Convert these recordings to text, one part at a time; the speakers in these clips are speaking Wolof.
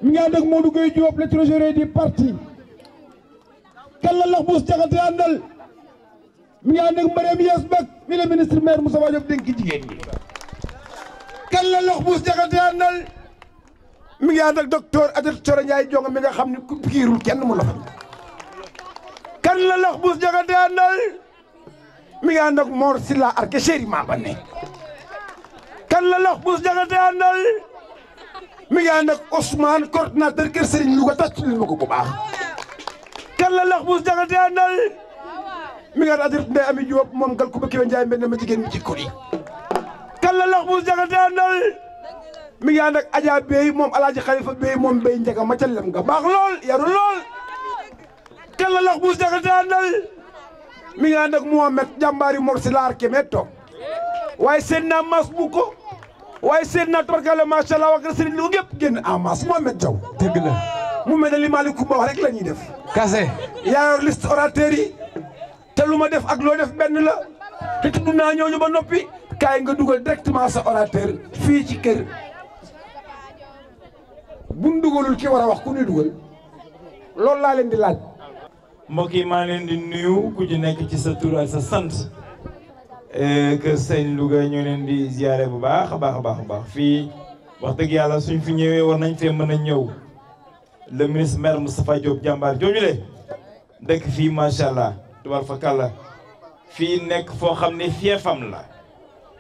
mi ngi ànd ak Modou Gueye Diop le trésorier du parti kan la Lax Buus Jaxate àndal mi ngi ànd ak Mariam Yes Bak mi le ministre maire Moustapha Diop dénk jigéen ñi kan la Lax Buus Jaxate àndal mi ngi ànd ak docteur Adel Thioro Ndiaye jonga mi nga xam ne ku piirul kenn mu la fa kan la Lax Buus Jaxate àndal mi ngi ànd ak Mor Silla Arke chéri Maba ne kan la Lax Buus Jaxate àndal mi ngi ànd ak Ousmane coordinateur kër Serigne Louga tàcc leen ma ko bu baax kan la Lax Buus Jaxate àndal mi ngi ànd ak Adja Ndeye Ami Diop moom gal ku ba Kiwe Ndiaye mbenn ma jigéen mi ci kuli kan la Lax Buus Jaxate àndal mi ngi ànd ak Adja Bey moom Alaaji Xalifa Bey moom Bey Njega ma ca lem nga baax lool yaru lool kan la Lax Buus Jaxate àndal mi ngi ànd ak Mohamed jàmbaari Mor si laar kemet toog waaye seen naa mas bu ko waaye seet naa tabarkalla macha allah wax Serigne Louga yëpp génn en masse Mohamed Diaw. dëgg la mu mel ne li Malick Coumba wax rek la ñuy def. kase. yaa yor liste orateur yi te lu ma def ak loo def benn la te tudd naa ñooñu ba noppi kaay nga dugal directement sa orateur fii ci kër buñ dugalul ki war a wax ku ñuy dugal loolu laa leen di laaj. mbokk yi maa leen di nuyu ku ci nekk ci sa tur ak sa sant. Kër Sëñ Louga ñoo leen di ziare bu baax a baax a baax a baax fii wax dëgg yàlla suñ fi ñëwee war nañ fee mën a ñëw le ministre maire Moustapha Diop jàmbaar jooju le dëkk fii macha allah tubaar fa kàlla fii nekk foo xam ne fiefam la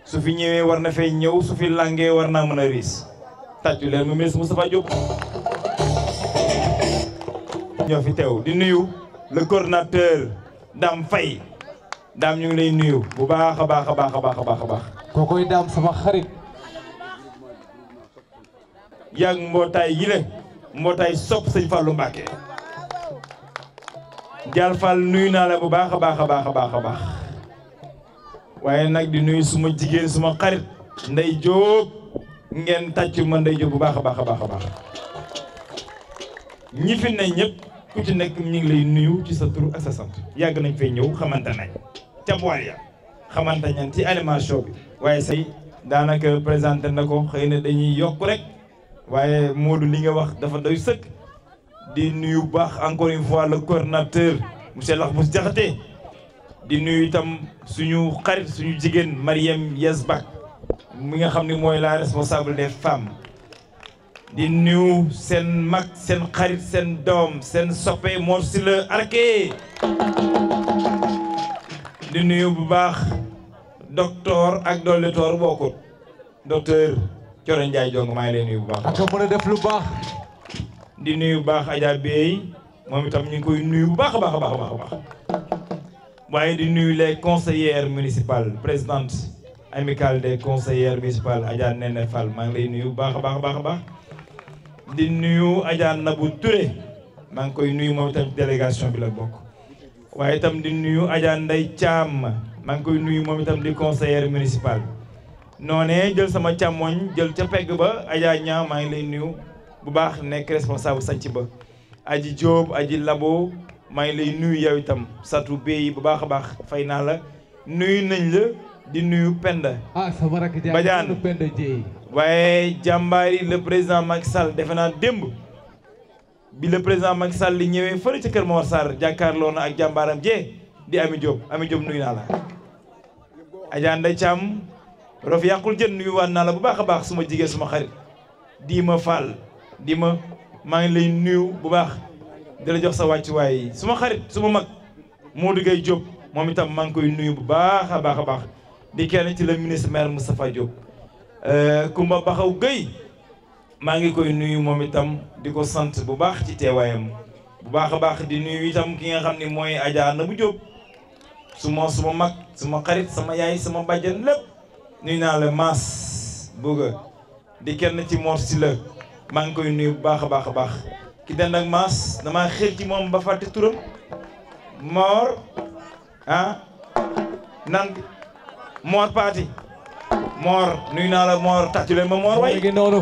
su fi ñëwee war na fay ñëw su fi langee war naa mën a riis tàccu leen mu ministre Moustapha Diop ñoo fi teew di nuyu le coordinateur Dame Faye daam ñu ngi lay nuyu bu baax a baax a baax a baax a baax a baax. kookoy daam sama xarit. yàgg mbootaay yi le mbootaay sopp sëñ Fallou Mbacké. Dial Fall nuyu naa la bu baax a baax a baax a baax a baax. waaye nag di nuyu suma jigéen suma xarit Ndey Jóob ngeen tàccu ma Ndey Jóob bu baax a baax a baax a baax. ñi fi ne ñëpp ku ci nekk ñu ngi lay nuyu ci sa tur ak sa sant yàgg nañ fay ñëw xamante nañ. ca bool ya xamante ñan ci animation bi waaye say daanaka présenté na ko xëy na dañuy yokk rek waaye Modou li nga wax dafa doy sëkk di nuyu bu baax encore une fois le coordinateur monsieur Lax Buus Jaxate di nuyu itam suñu xarit suñu jigéen Mariam Yes Bak mi nga xam ne mooy la responsable des femmes di nuyu seen mag seen xarit seen doom seen soppe Mor Silla Arke di nuyu bu baax docteur ak dollitor bokkut docteur Thioro Ndiaye jong maa ngi lay nuyu bu baax. ak mën a def lu baax. di nuyu bu baax Adja Bey moom itam ñu ngi koy nuyu bu baax a baax a baax a baax. waaye di nuyu les conseillères municipales présidente amicale des conseillères municipales Adja Nene Fall maa ngi lay nuyu bu baax a baax a baax a baax. di nuyu Adja Nabou Touré maa ngi koy nuyu moom itam délégation bi la bokk. waaye itam di nuyu Adja Ndeye Thiam maa ngi koy nuyu moom itam di conseillère municipal noonee jël sama càmmoñ jël ca pegg ba Adja Ñaa maa ngi lay nuyu bu baax nekk responsable sanc ba Aji Diop Aji Labo maa ngi lay nuyu yow itam satu béy bu baax a baax fay naa la nuyu nañ la di nuyu Penda sama rakk Badiane Penda Dieye waaye jàmbaari le président Macky Sall defe naa démb bi le président Macky Sall li ñëwee fële ca Kër Mor Sarr jàkkaarloo na ak jàmbaaram jee di Ami Diop nuyu naa la. Adja Ndeye Thiam rof yàqul jën nuyu waan naa la bu baax a baax suma jigéen suma xarit di ma Fall di ma maa ngi lay nuyu bu baax di la jox sa wàccuwaay suma xarit suma mag Modou Gueye Diop moom itam maa ngi koy nuyu bu baax a baax a baax di kenn ci le ministre maire Moustapha Diop. Kumba Baxaw Gueye maa ngi koy nuyu moom itam di ko sant bu baax ci teewaayam bu baax a baax di nuyu itam ki nga xam ne mooy Adja Nabou Diop suma mag suma xarit sama yaay sama bàjjan lépp nuyu naa la Mass Bouga di kenn ci Mor Silla maa ngi koy nuyu bu baax a baax a baax ki den ak Mass damaa xër ci moom ba fàtte turam Mor nan Mor Paati Mor nuyu naa la Mor tàccu leen ma Mor way ngi noonu.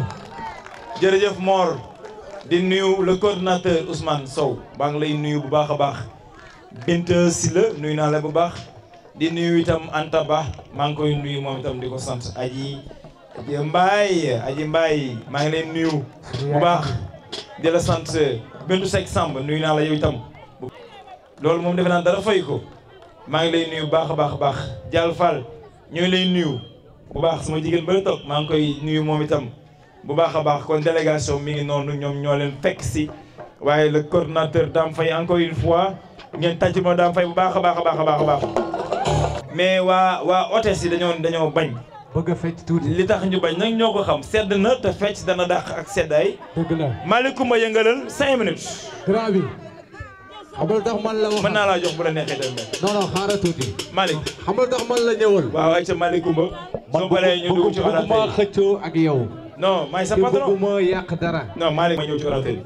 jërëjëf Mor di nuyu le coordinateur Ousmane Sow baa ngi lay nuyu bu baax a baax Binta Silla nuyu naa la bu baax di nuyu itam Anta Ba maa ngi koy nuyu moom itam di ko sant Aji Mbaye maa ngi leen nuyu bu baax di la sant Bintu Seck Samb nuyu naa la yow itam loolu moom defe naa dara fay ko maa ngi lay nuyu bu baax a baax a baax Dial Fall ñooy lay nuyu bu baax sama jigéen ba la toog maa ngi koy nuyu moom itam bu baax a baax kon délégation mi ngi noonu ñoom ñoo leen fekk si waaye le coordinateur Dame Faye encore une fois ngeen tàcc ma Dame Faye bu baax a baax a baax a baax a baax mais waa hôtesse yi dañoo bañ bëgg a fecc tuuti. li tax ñu bañ nag ñoo ko xam sedd na te fecc dana dàq ak seddaay. dëgg la Malicoumba yëngalal 5 minutes. grand bi. xam nga tax man la wax. mën naa laa jox bu la neexee tamit. non non xaaral tuuti. Malick. xam nga tax man la ñëwal. waaw ayca Malicoumba. soo paree ñu dugg ci orateur bëgguma xëccoo ak yow. non maay sa patron bëgguma yàq dara. non Malick ma ñëw ci orateur bi.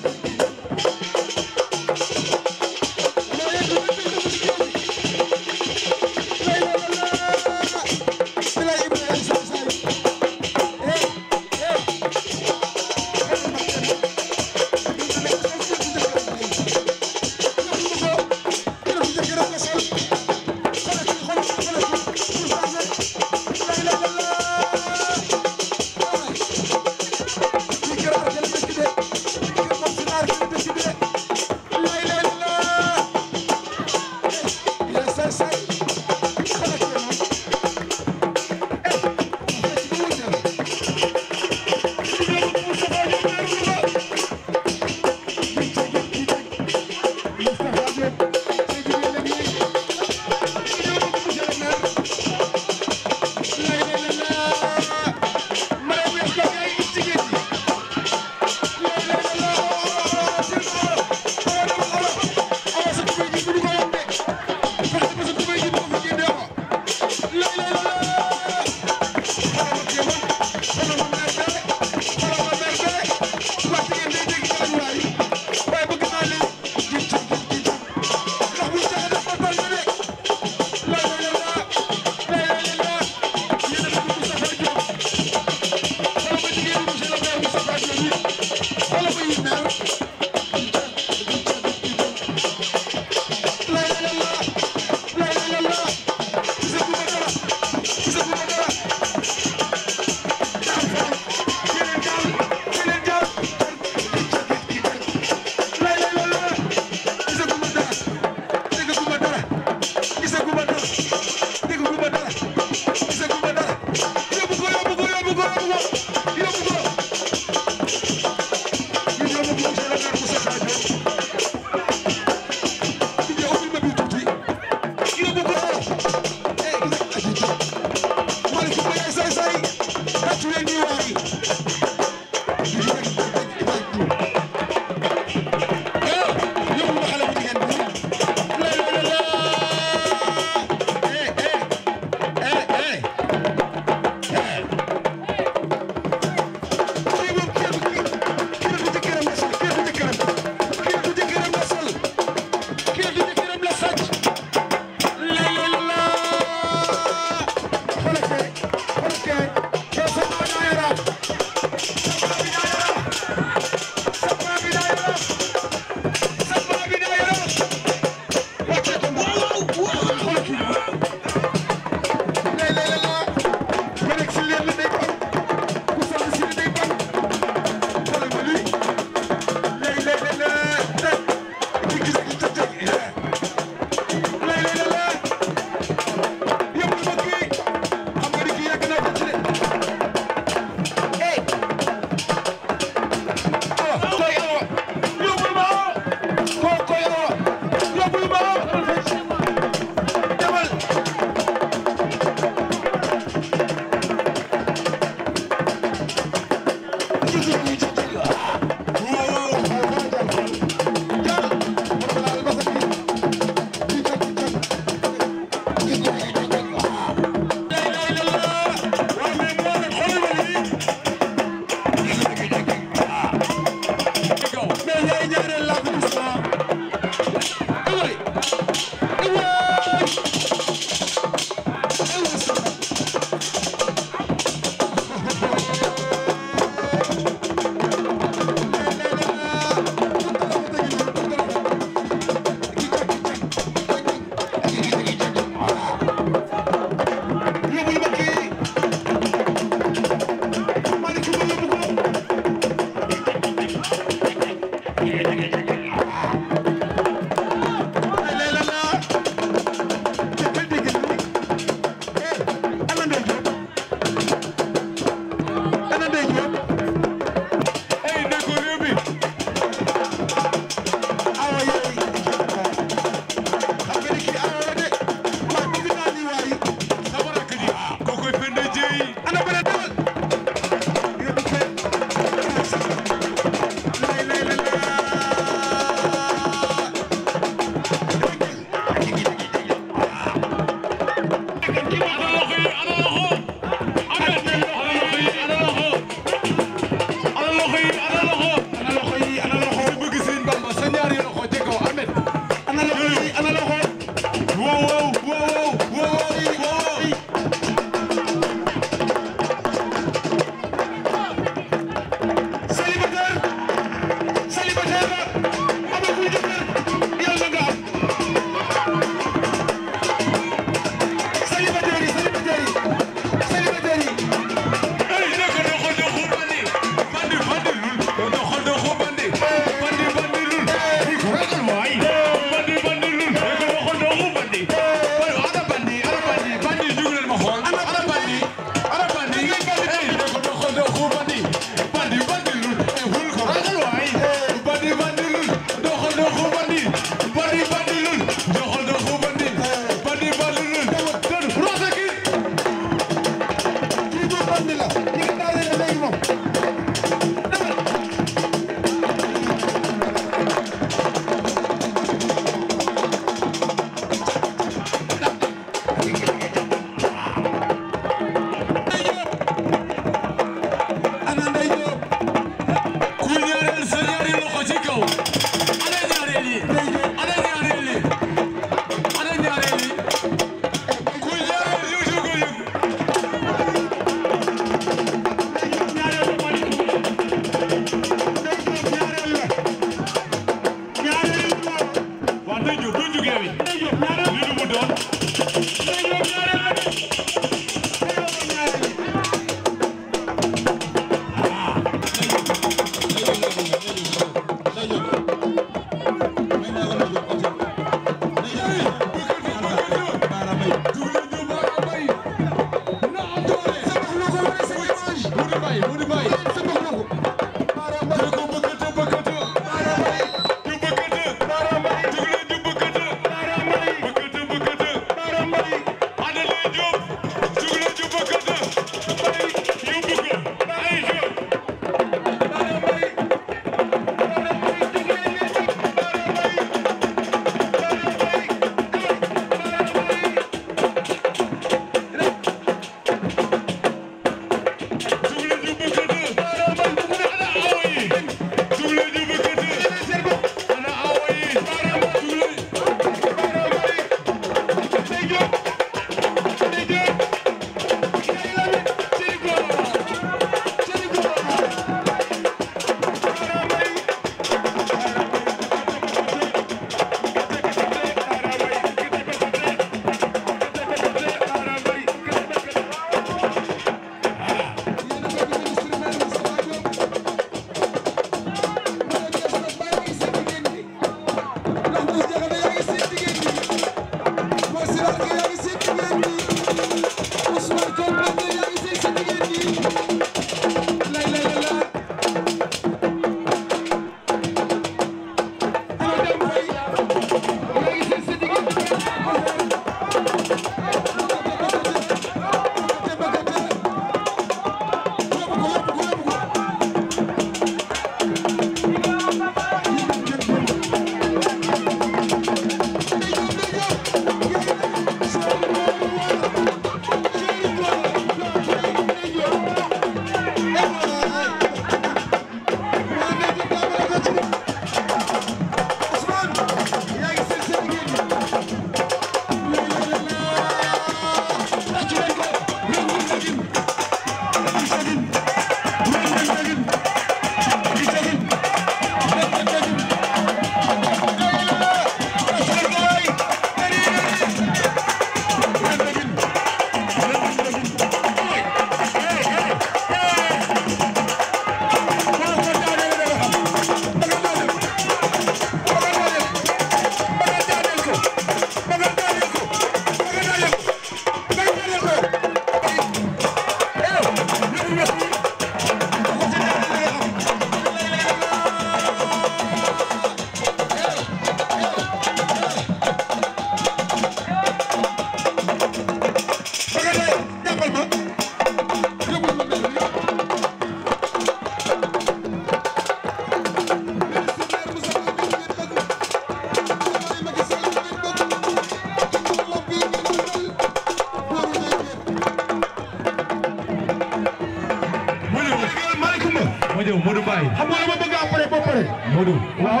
pare. Modou. waaw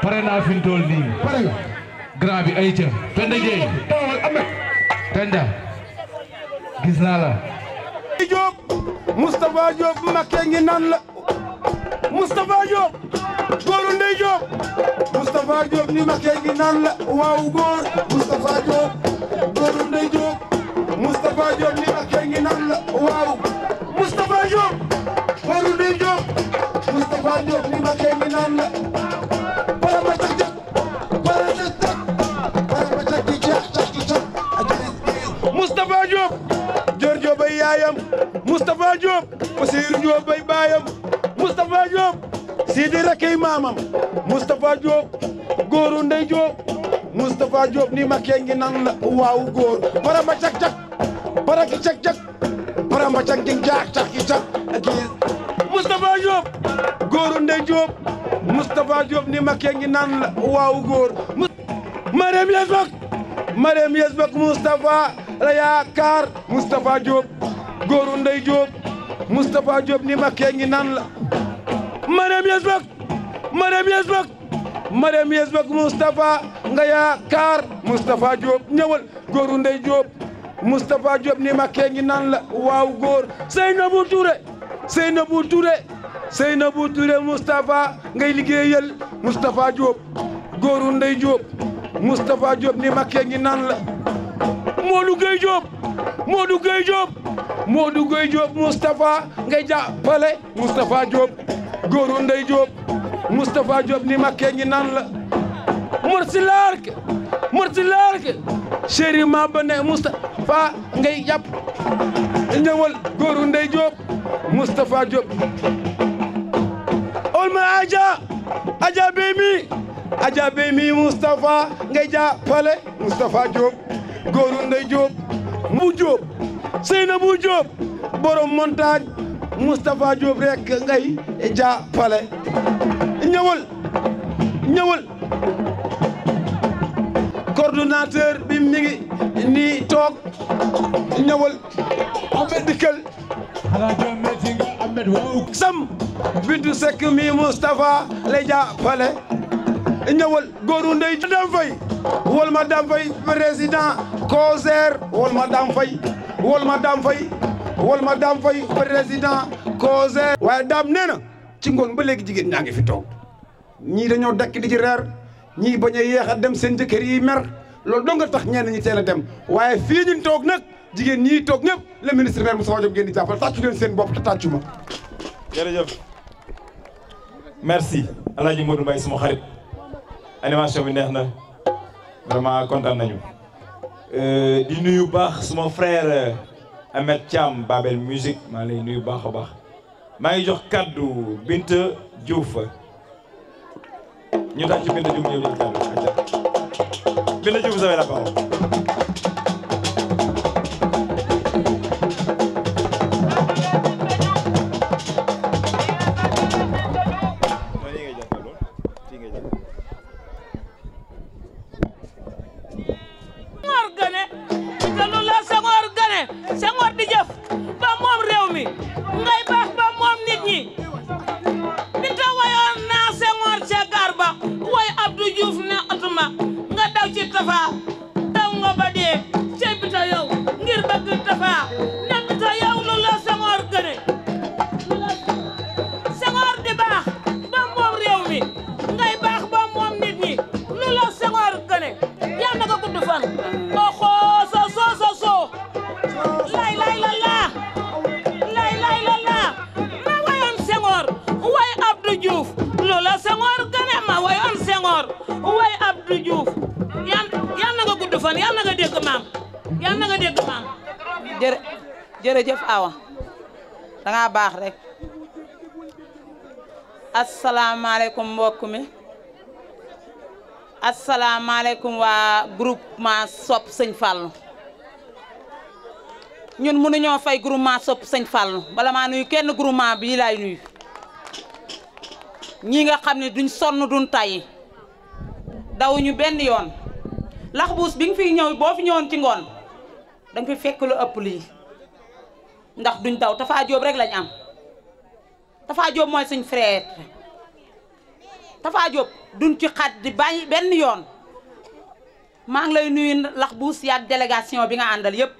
pare naa fi mu toll nii. pare nga. grand bi ay ca. Penda Ndiaye. taawal Ahmed. Penda. gis naa la. Diop Moustapha Diop Mbacké ngi naan la Moustapha Diop góoru Ndey Diop Moustapha Diop ni Mbacké ngi naan la waaw góor Moustapha Diop góoru Ndey Diop Moustapha Diop ni Mbacké ngi naan la waaw Moustapha Diop góoru Ndey Diop Moustapha Diop ni Mbacké ngi naan la para ma cak cak para ma cak ci cak ci cak Moustapha Diop Dior Diop ay yaayam Moustapha Diop Ousseynou Diop ay baayam Moustapha Diop Sidi rakay maamam Moustapha Diop góoru Ndey Diop Moustapha Diop ni Mbacké ngi nan la waaw góor para ma cak cak para ki cak cak para ma cak ki jaak cak ki cak Moustapha Diop góoru Ndey Diop Moustapha Diop ni Mbacké ngi nan la waaw góor Marème Yesbak Moustapha la yaakaar Moustapha Diop góoru Ndey Diop Moustapha Diop ni Mbacké ngi nan la Marème Yesbak Moustapha nga yaakaar Moustapha Diop ñëwal góoru Ndey Diop Moustapha Diop ni Mbacké ngi nan la waaw góor Seynabou Touré Moustapha ngay liggéeyal Moustapha Diop góoru Ndey Diop Moustapha Diop ni Mbacké ngi nan la Modou Gueye Diop Moustapha ngay jàppale Moustapha Diop góoru Ndey Diop Moustapha Diop ni Mbacké ngi nan la Morsi Lark chéri ma bane Moustapha ngay jàpp ñëwal góoru Ndey Diop Moustapha Diop olma Adja Beymi Moustapha ngay jàppale Moustapha Diop góoru Ndey Diop mu Diop Seynabou Diop borom montagne Moustapha Diop rek ngay jàppale ñëwal coordonnateur bi mi ngi nii toog ñëwal Ahmed dikkal sam bintu Seck mi Moustapha lay jàppale ñëwal góoru Ndey Dame Faye wol ma Dame Faye président COSER wol ma Dame Faye président COSER waaye Dame nee na ci ngoon ba léegi jigéen ñaa ngi fi toog ñii dañoo dakk di ci reer ñii bañ a yéex a dem seen jëkkër yi mer loolu dong nga tax ñenn ñi teel a dem waaye fii ñu toog nag jigéen ñii toog ñëpp le ministre maire Moustapha Diop ngeen di jàppal tàccu leen seen bopp te tàccu ma jërëjëf merci Alaaji Modou Mbaye suma xarit animation bi neex na vraiment kontaan nañu di nuyu baax suma frère Ahmed Thiam Babel Musique maa lay nuyu baax a baax maa ngi jox kaddu Binta Diouf ñu tax ci Binta Diouf ñëw jël kaddu Binta Diouf vous avez la parole. jërëjëf Awa danga baax rek asalaamaaleykum mbokk mi asalaamaaleykum waa groupement Sopp Sëñ Fallu ñun mënuñoo fay groupement Sopp Sëñ Fallu bala maa nuyu kenn groupement bii laay nuyu ñi nga xam ne duñ sonn duñ tàyyi dawuñu benn yoon Laxbuus bi nga fi ñëw boo fi ñëwoon ci ngoon danga fi fekk lu ëpp lii ndax duñ daw Tafa Diop rek lañ am Tafa Diop mooy suñ frère Tafa Diop duñ ci xat di bàyyi benn yoon maa ngi lay nuyu lax buus yaag délégation bi nga àndal yëpp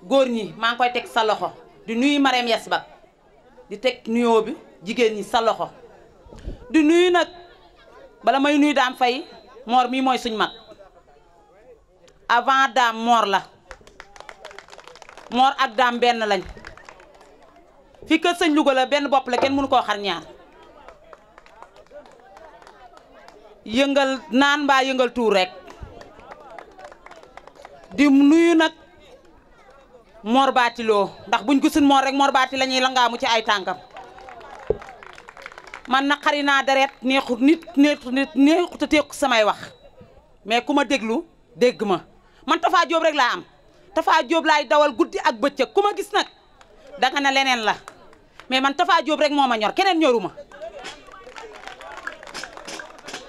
góor ñi maa ngi koy teg sa loxo di nuyu Marème Yes Bak di teg nuyoo bi jigéen ñi sa loxo di nuyu nag bala may nuyu Dame Faye Mor mii mooy suñ mag avant Dame Mor la Mor ak Dame benn lañ fi kër sëñ Louga la benn bopp la kenn mënu koo xar ñaar yëngal naan mbaa yëngal tuur rek di nuyu nag Mor Batiloo ndax buñ gisul Mor rek Mor Bati la ñuy langaamu ci ay tànkam man na xari naa deret neexut neexut a teeku samay wax mais ku ma déglu dégg ma man Tafa Diop rek laa am Tafa Diop laay dawal guddi ak bëccëg ku ma gis nag danga ne leneen la mais man Tafa Diop rek moo ma ñor keneen ñoruma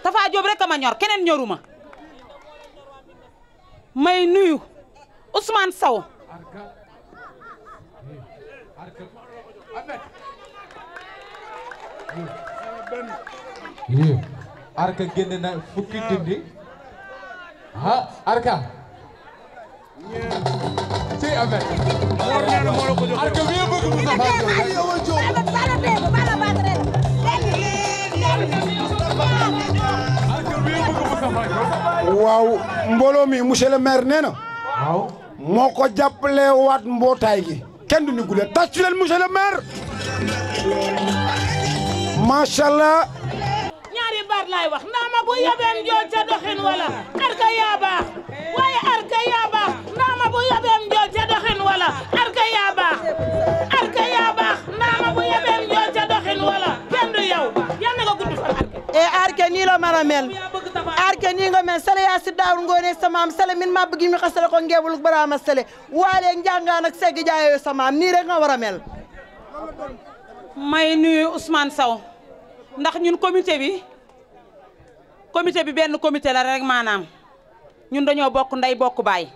Tafa Diop rek a ma ñor keneen ñoruma may nuyu Ousmane Sow Arka génn na fukki junni Arka ci Ahmed Arka bi bëgg waaw mbooloo mi monsieur le maire nee na waaw moo ko jàppale waat mbootaay gi kenn du ni guddee tàccu leen monsieur le maire macha allah. ñaari baat laay wax ndaama bu yabeem jool ca doxin wala Arka yaa baax waaye Arka yaa baax ndaama bu yabeem jool ca doxin wala Arka yaa baax Arka yaa baax ndaama bu yabeem jool ca doxin wala kenn du yow yal na nga gudd fan Arka Arka nii la mën a mel Arka nii nga mel sale yaa si daawur ngoone sa maam sale min ma bëgg mi xasale ko ngeebul baraama sale waale njàngaan ak segg jaayoo sa maam nii rek nga war a mel may nuyu Ousmane Sow ndax ñun comité bi benn comité la rek maanaam ñun dañoo bokk ndey bokk baay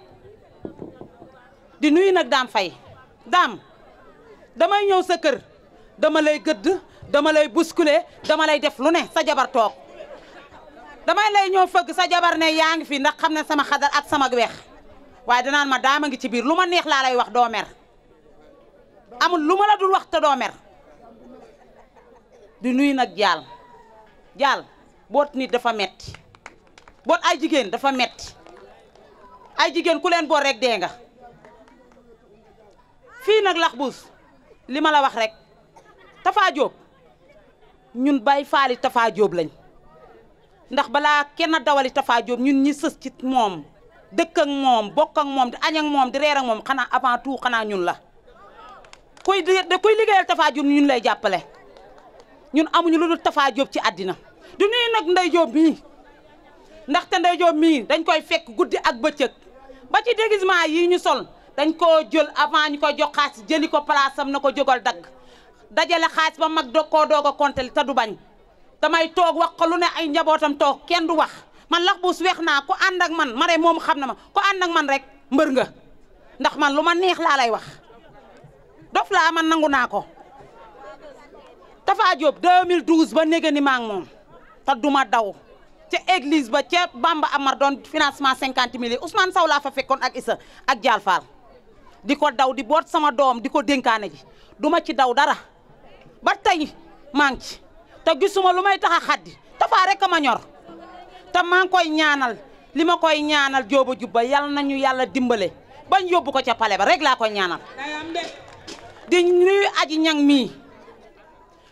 di nuyu nag Dame Faye Dame damay ñëw sa kër dama lay gëdd dama lay bousculer dama lay def lu ne sa jabar toog damay lay ñëw fëgg sa jabar ne yaa ngi fi ndax xam ne sama xadar ak sama weex waaye danaan ma Dame a ngi ci biir lu ma neex laa lay wax doo mer amul lu ma la dul wax te doo mer di nuyu nag jaal boot nit dafa metti boot ay jigéen dafa metti ay jigéen ku leen boot rek dee nga fii nag lax buus li ma la wax rek Tafa Diop ñun bay faali Tafa Diop lañ ndax balaa kenn dawali Tafa Diop ñun ñi sës ci moom dëkk ak moom bokk ak moom di añ ak moom di reer ak moom xanaa avant tout xanaa ñun la kuy liggéeyal Tafa Diop ñun lay jàppale ñun amuñu lu dul Tafa Diop ci àddina du nuyu nag Ndey Diop mii ndaxte Ndey Diop mii dañ koy fekk guddi ak bëccëg ba ci déguisement yi ñu sol dañ koo jël avant ñu koy jox xaalis jëli ko place am na ko jógal dagg dajale xaalis ba mag doog a compter te du bañ damay toog wax ko lu ne ay njabootam toog kenn du wax man lax buus weex naa ko ànd ak man mare moom xam na ma ko ànd ak man rek mbër nga ndax man lu ma neex laa lay wax dof laa man nangu naa ko Tafa Diop 2012 ba néega ni maa ngi moom te duma daw ca église ba ca Bamba Amar doon financement 50 000 Ousmane Sow laa fa fekkoon ak Issa ak Dial Fall di ko daw di boot sama doom di ko dénkaane ji duma ci daw dara ba tey maa ngi ci te gisuma lu may tax a xaddi Tafa rek a ma ñor te maa ngi koy ñaanal li ma koy ñaanal Jóoba Jubba yal nañu yàlla dimbale bañ yóbbu ko ca pale ba rek laa koy ñaanal di nuyu aji ñang mii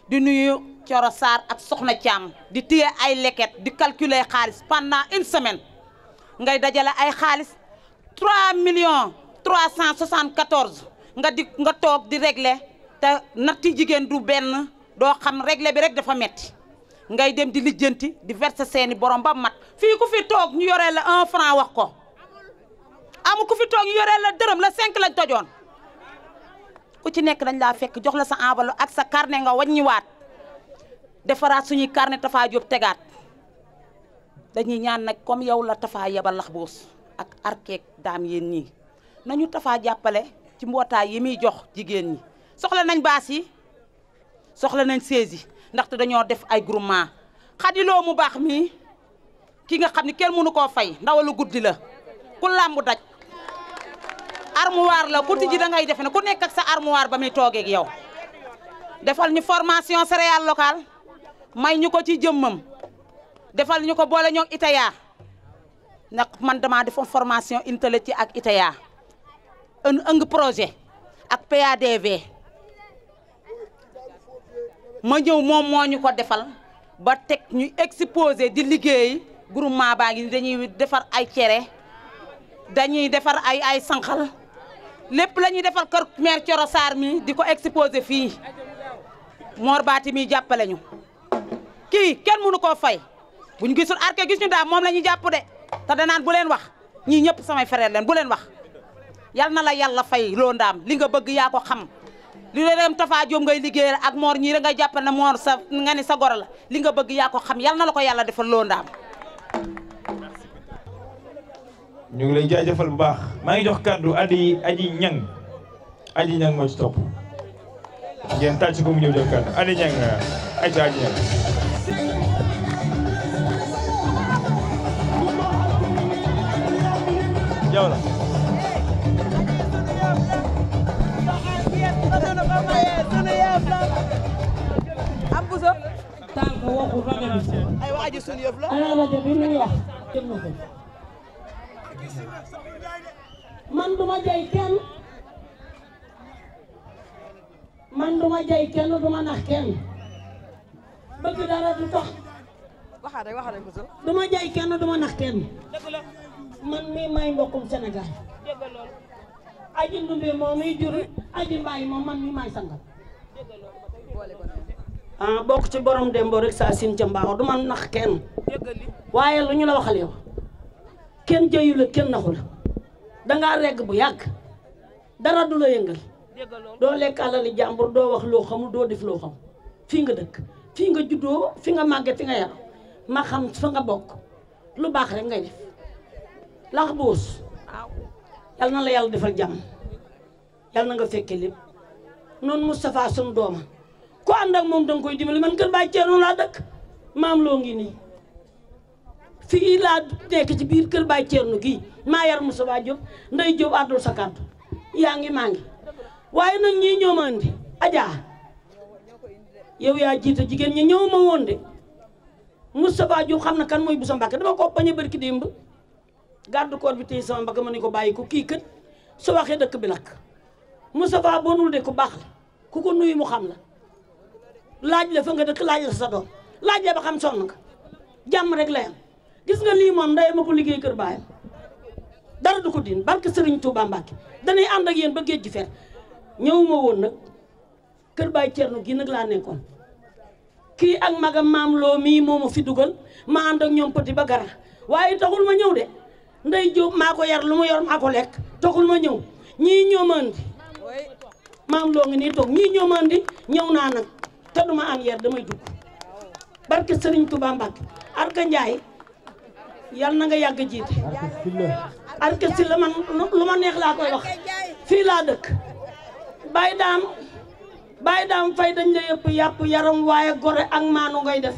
di nuyu Coro Sarr ak Soxna Thiam di téye ay leket di calculer xaalis pendant une semaine ngay dajale ay xaalis 3,374 nga toog di régler te natti jigéen du benn doo xam régler bi rek dafa metti ngay dem di lijjanti di verser seeni borom ba mat fii ku fi toog ñu yoree la 1 franc wax ko amul ku fi toog ñu yoree la dërëm la 5 lañ tojoon ku ci nekk dañ laa fekk jox la sa enveloppe ak sa carnet nga wàññiwaat defaraat suñuy carnet Tafa Diop tegaat dañuy ñaan nag comme yow la Tafa yebal lax buus ak arkeek daam yéen ñii nañu Tafa jàppale ci mbootaay yi muy jox jigéen ñi soxla nañ baas yi soxla nañ saisi ndaxte dañoo def ay groupement xadiloo mu baax mii ki nga xam ni kenn mënu koo fay ndawalu guddi la ku làmb daj armoire la ku tijji da ngay defe ne ku nekk ak sa armoire ba muy toogee ak yow defal ñu formation céréale locale may ñu ko ci jëmmam defal ñu ko boole ñoo ITEA ndax man dama defoon formation intellect ci ak ITEA ëng projet ak PADV ma ñëw moom moo ñu ko defal ba teg ñu exposé di liggéey groupement baa ngi dañuy defar ay cere dañuy defar ay sànqal lépp la ñuy defal kër maire Thioro Sarr mi di ko exposé fii Mor Baati mi jàppale ñu kii kenn mënu koo fay bu ñu gisul arke gis ñu daal moom la ñuy jàpp de te danaan bu leen wax ñii ñëpp samay frère leen bu leen wax yal na la yàlla fay loo ndaam li nga bëgg yaa ko xam li la dem Tafa Diop ngay liggéey ak Mor ñii rek nga jàppal ne Mor sa nga ni sa goro la li nga bëgg yaa ko xam yal na la ko yàlla defal loo ndaam. ñu ngi lay jaajëfal bu baax maa ngi jox kàddu aji ñang moo ci topp ngeen tàcc ko mu ñëw jox kàddu aji ñang jaw la am buso taal ko waxu rajo bi ay wax aji sunu yëf la ana rajo bi muy wax teg na ko man duma jay kenn duma nax kenn bëgg dara du tax waxaare buso duma jay kenn duma nax kenn man mii may mbokkum Sénégal aji ndumbe moom muy jur aji mbaay moom man mii may sangal bokk ci borom dembo rek saa sin ca mbaaw duma nax kenn waaye lu ñu la waxal yow kenn jëyu la kenn naxu la dangaa regg bu yàgg dara du la yëngal doo lekk alali jàmbur doo wax loo xamul doo def loo xam fii nga dëkk fii nga juddoo fi nga màgge fi nga yar ma xam fa nga bokk lu baax rek ngay def lax buus yal na la yàlla defal jàmm yal na nga fekke lépp noonu Moustapha sunu dooma ku ànd ak moom danga koy dimbali man kër Baay Ceerno laa dëkk maam loo ngi nii fii laa nekk ci biir kër Baay Ceerno gii maa yar Moustapha Diop nday Diop àddul sa kàddu yaa ngi maa ngi waaye nag ñii ñoo ma andi Adja yow yaa jiite jigéen ñi ñëw ma woon de Moustapha Diop xam na kan mooy Boussa Mbacke dama ko bañ a barki démb garde corps bi tey sama mbagg ma ne ko bàyyi ko kii kët su waxee dëkk bi lakk Moustapha bonul de ku baax la ku ko nuyu mu xam la laaj la fa nga dëkk laaj la sa doom laaj la ba xam sonn nga jàmm rek la yam gis nga lii moom ndey ma ko liggéey kër baayam dara du ko din barke Serigne Touba Mbacke danay ànd ak yéen ba géej gi fer ñëwuma woon nag kër Baay Ceerno gi nag laa nekkoon kii ak magam maam loo mii moo ma fi dugal ma ànd ak ñoom petit ba gara waaye taxul ma ñëw de nday Jóob maa ko yar lu mu yor maa ko lekk taxul ma ñëw ñii ñoo ma andi maam loo ngi nii toog ñii ñoo ma andi ñëw naa nag te duma am yar damay dugg barke Serigne Touba Mbacke Arka Ndiaye yal na nga yàgg jiite Arka si la man lu ma neex laa koy wax fii laa dëkk Baye Daam Fay dañ la yëpp yàpp yaram waaye gore ak maanu ngay def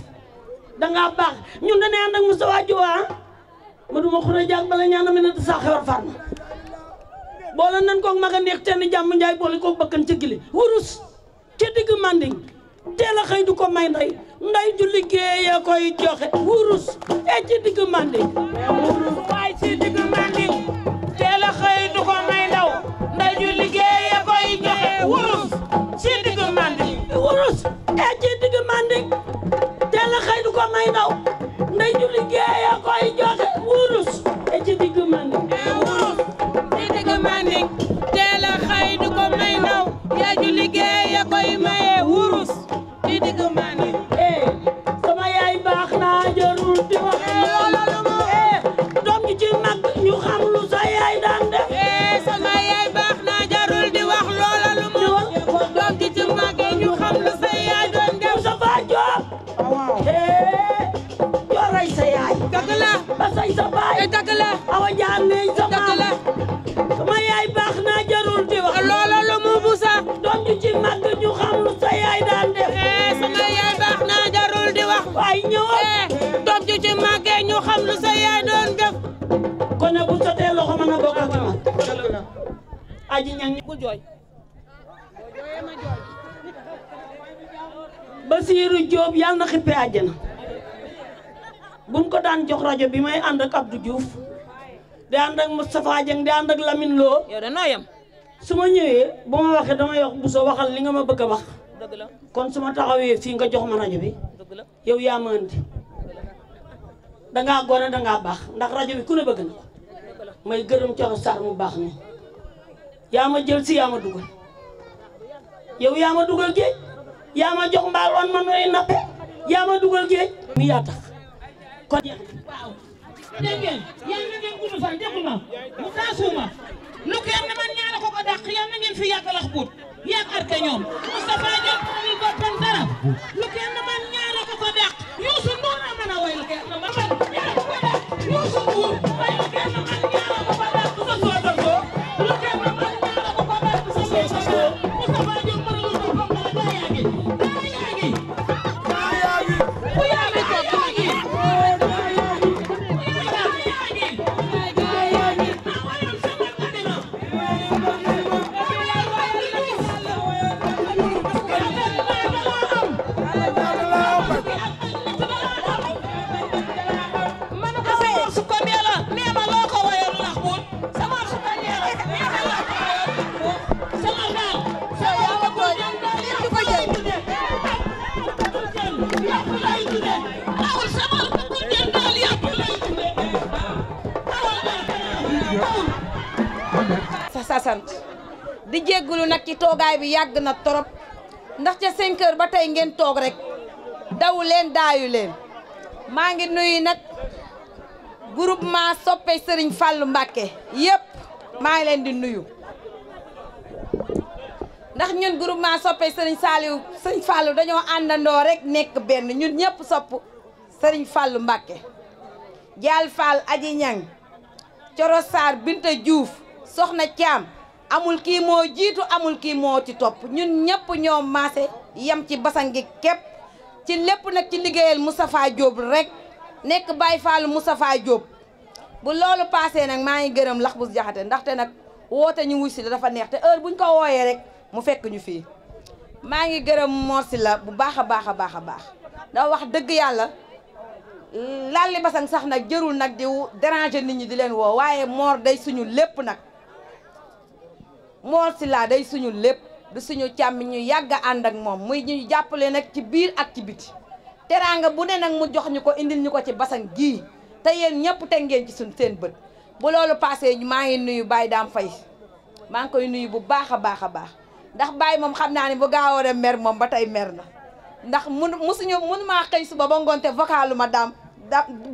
dangaa baax ñun dañuy ànd ak Moustapha Diop ma duma xura jaag bala ñaana mi ne da saa xewar farma boole nan koog maga neex tenn jàmm njaay boole koog bakkan ca gili wurus ca digg manding teel a xëy du ko may nday ju liggéey a koy joxe wurus ci digg manding waaye ci digg manding teel a xëy du ko may ndaw nday ju liggéey a koy joxe wurus ci digg manding wurus ci digg manding teel a xëy du ko may ndaw nday ju liggéey a koy joxe wurus ci digg manding wurus ci digg manding teel a xëy du ko may ndaw yaa ju liggéey a koy maye wurus ci digg manding sama yaay baax naa jarul di wax doom ji ci mag ñu xam lu sa yaay daan def sama yaay baax naa jarul di wax loola lu mu doom ji ci mag ñu xam lu sa yaay doon def Moustapha Diop yoo rey sa yaay dëgg la ba say sa baay dëgg la awa jaan neñ sa dëgg la sama yaay baax naa jarul di wax loola lu mu bu sa doom ji ci mag ñu xam lu sa yaay daan def sama yaay baax naa jarul di wax waay ñëwal doom ju ci màggee ñu xam lu sa yaay doon def kon ne bu sotee loxo mën a bokk ak man aji ñang bul jooy Basiiru Jóob yàlla na xippee àjjana buñ ko daan jox rajo bi may ànd ak Abdou Diouf di ànd ak Moustapha Dieng di ànd ak Lamine Lo yow de noo yem su ma ñëwee bu ma waxee damay wax bu soo waxal li nga ma bëgg a wax dëgg la kon su ma taxawee fii nga jox ma rajo bi dëgg la yow yaa ma andi dangaa gone dangaa baax ndax rajo bi ku ne bëgg na ko may gërëm Coro Sarr mu baax mi yaa ma jël si yaa ma dugal yow yaa ma dugal géej yaa ma jox mbaal wan ma nooy nappe yaa ma dugal géej mi yaa tax kon waaw dégg ngeen yal na ngeen gudd fan déglu ma mu taasuma lu kenn man ñaara ko ko dàq yal na ngeen fi yàgg lax buut yàgg arka ñoom Moustapha Diop ni ko pen dara lu kenn man ñaara ko ko dàq Youssou Ndour a mën a way lu kenn man ñaara ko ko dàq Youssou Ndour way lu kenn man ñaara ko ko dàq sa sooda ko lu kenn man ñaara ko ko dàq sa sooda ko Moustapha Diop mën a lu ko fam la daa yaagi bu yaagi ko yaagi sa sant di jéggulu nag ci toogaay bi yàgg na torop ndax ca 5 heures ba tey ngeen toog rek daw leen daayu leen maa ngi nuyu nag groupement soppe Serigne Fallou Mbacké yépp maa ngi leen di nuyu ndax ñun groupement soppe Serigne Fallou dañoo àndandoo rek nekk benn ñun ñëpp sopp Serigne Fallou Mbacké Dial Fall Aji Ñang Coro Sarr Binta Diouf Soxna Thiam amul kii moo jiitu amul kii moo ci topp ñun ñëpp ñoo maase yem ci basan gi képp ci lépp nag ci liggéeyal Moustapha Diop rek nekk Baye Fall Moustapha Diop bu loolu passé nag maa ngi gërëm lax bu jaxate ndaxte nag woote ñu wuy si la dafa neex te heure buñ ko wooyee rek mu fekk ñu fii maa ngi gërëm Mor si la bu baax a baax a baax a baax da wax dëgg yàlla lalli basang sax nag jërul nag di déranger nit ñi di leen woo waaye Mor day suñu lépp nag Mor si la day suñu lépp du suñu càmmi ñu yàgg a ànd ak moom muy ñu jàppale nag ci biir ak ci biti teraanga bu ne nag mu jox ñu ko indil ñu ko ci basang gii te yéen ñëpp teg ngeen ci suñ seen bët bu loolu passé maa ngi nuyu Baye Dame Faye maa ngi koy nuyu bu baax a baax a baax ndax Baye moom xam naa ne bu gaawoo dem mer moom ba tey mer na ndax mënu maa xëy suba ba ngoonte vocalu ma daam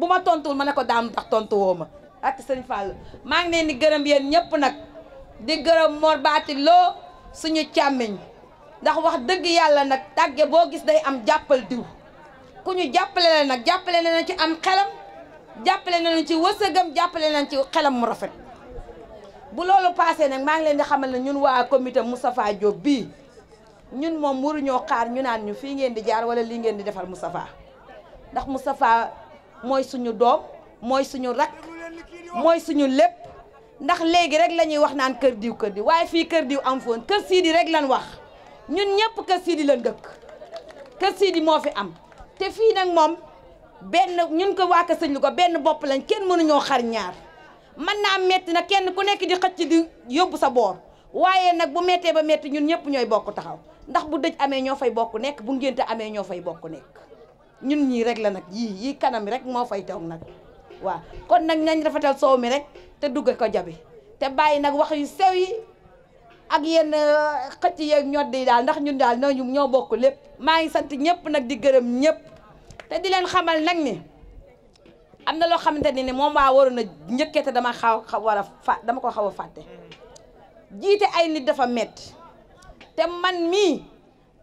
bu ma tontuwul ma ne ko daam ndax tontu woo ma ak Serigne Fall maa ngi leen di gërëm yéen ñëpp nag di gërëm Mor Baati Lo suñu càmmiñ ndax wax dëgg yàlla nag tàgge boo gis day am jàppal diw ku ñu jàppale leen nag jàppale na ci am xelam jàppale nañu ci wërsëgam jàppale nañ ci xelam mu rafet bu loolu passé nag maa ngi leen di xamal ne ñun waa comité Moustapha Diop bii ñun moom waruñoo xaar ñu naan ñu fii ngeen di jaar wala lii ngeen di defal Moustapha ndax Moustapha mooy suñu doom mooy suñu rak mooy suñu lépp ndax léegi rek la ñuy wax naan kër diw waaye fii kër diw am foon kër Sidi rek lan wax ñun ñëpp kër Sidi lan dëkk kër Sidi moo fi am te fii nag moom benn ñun ko waa kër sëñ lu ko benn bopp lañ kenn mënuñoo xar ñaar mën naa metti nag kenn ku nekk di xëcc di yóbbu sa boor waaye nag bu mettee ba metti ñun ñëpp ñooy bokk taxaw ndax bu dëj amee ñoo fay bokk nekk bu ngénte amee ñoo fay bokk nekk ñun ñii rek la nag yii kanam rek moo fay toog nag waaw kon nag nañ rafetal soow mi rek te dugg ko jabi te bàyyi nag wax yu sew yi ak yenn xëcc yeeg ñodd yi daal ndax ñun daal ñoo bokk lépp maa ngi sant ñëpp nag di gërëm ñëpp te di leen xamal nag ni am na loo xamante ni moom waa waroon a njëkkee te dama dama ko xaw a fàtte jiite ay nit dafa metti te man mii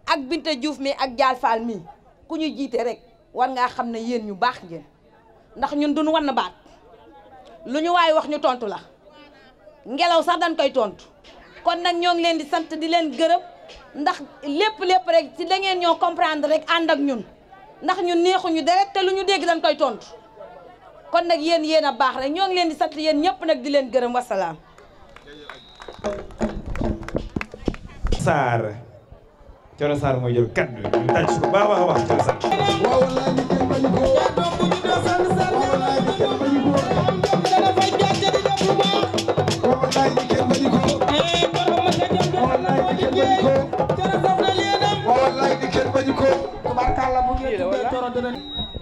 ak Binta Diouf mii ak Dial Fall mii ku ñu jiite rek war ngaa xam ne yéen ñu baax ngeen ndax ñun duñu wan baat lu ñu waay wax ñu tontu la ngelaw sax dañ koy tontu kon nag ñoo ngi leen di sant di leen gërëm ndax lépp rek ci da ngeen ñoo comprendre rek ànd ak ñun ndax ñun neexuñu deret te lu ñu dégg dañ koy tontu kon nag yéen a baax rek ñoo ngi leen di sant yéen ñëpp nag di leen gërëm wasalaam. Sarr Coro Sarr mooy jël kaddu ñu tàcc ko baax a baax Coro Sarr. waaw wallaay ñu kenn bañu ko. waaw wallaay ñu kenn bañu ko. waaw wallaay ñu kenn bañu ko. wallaay di kenn bañu ko. tubaarkàlla bu ngeen tuddee Coro dana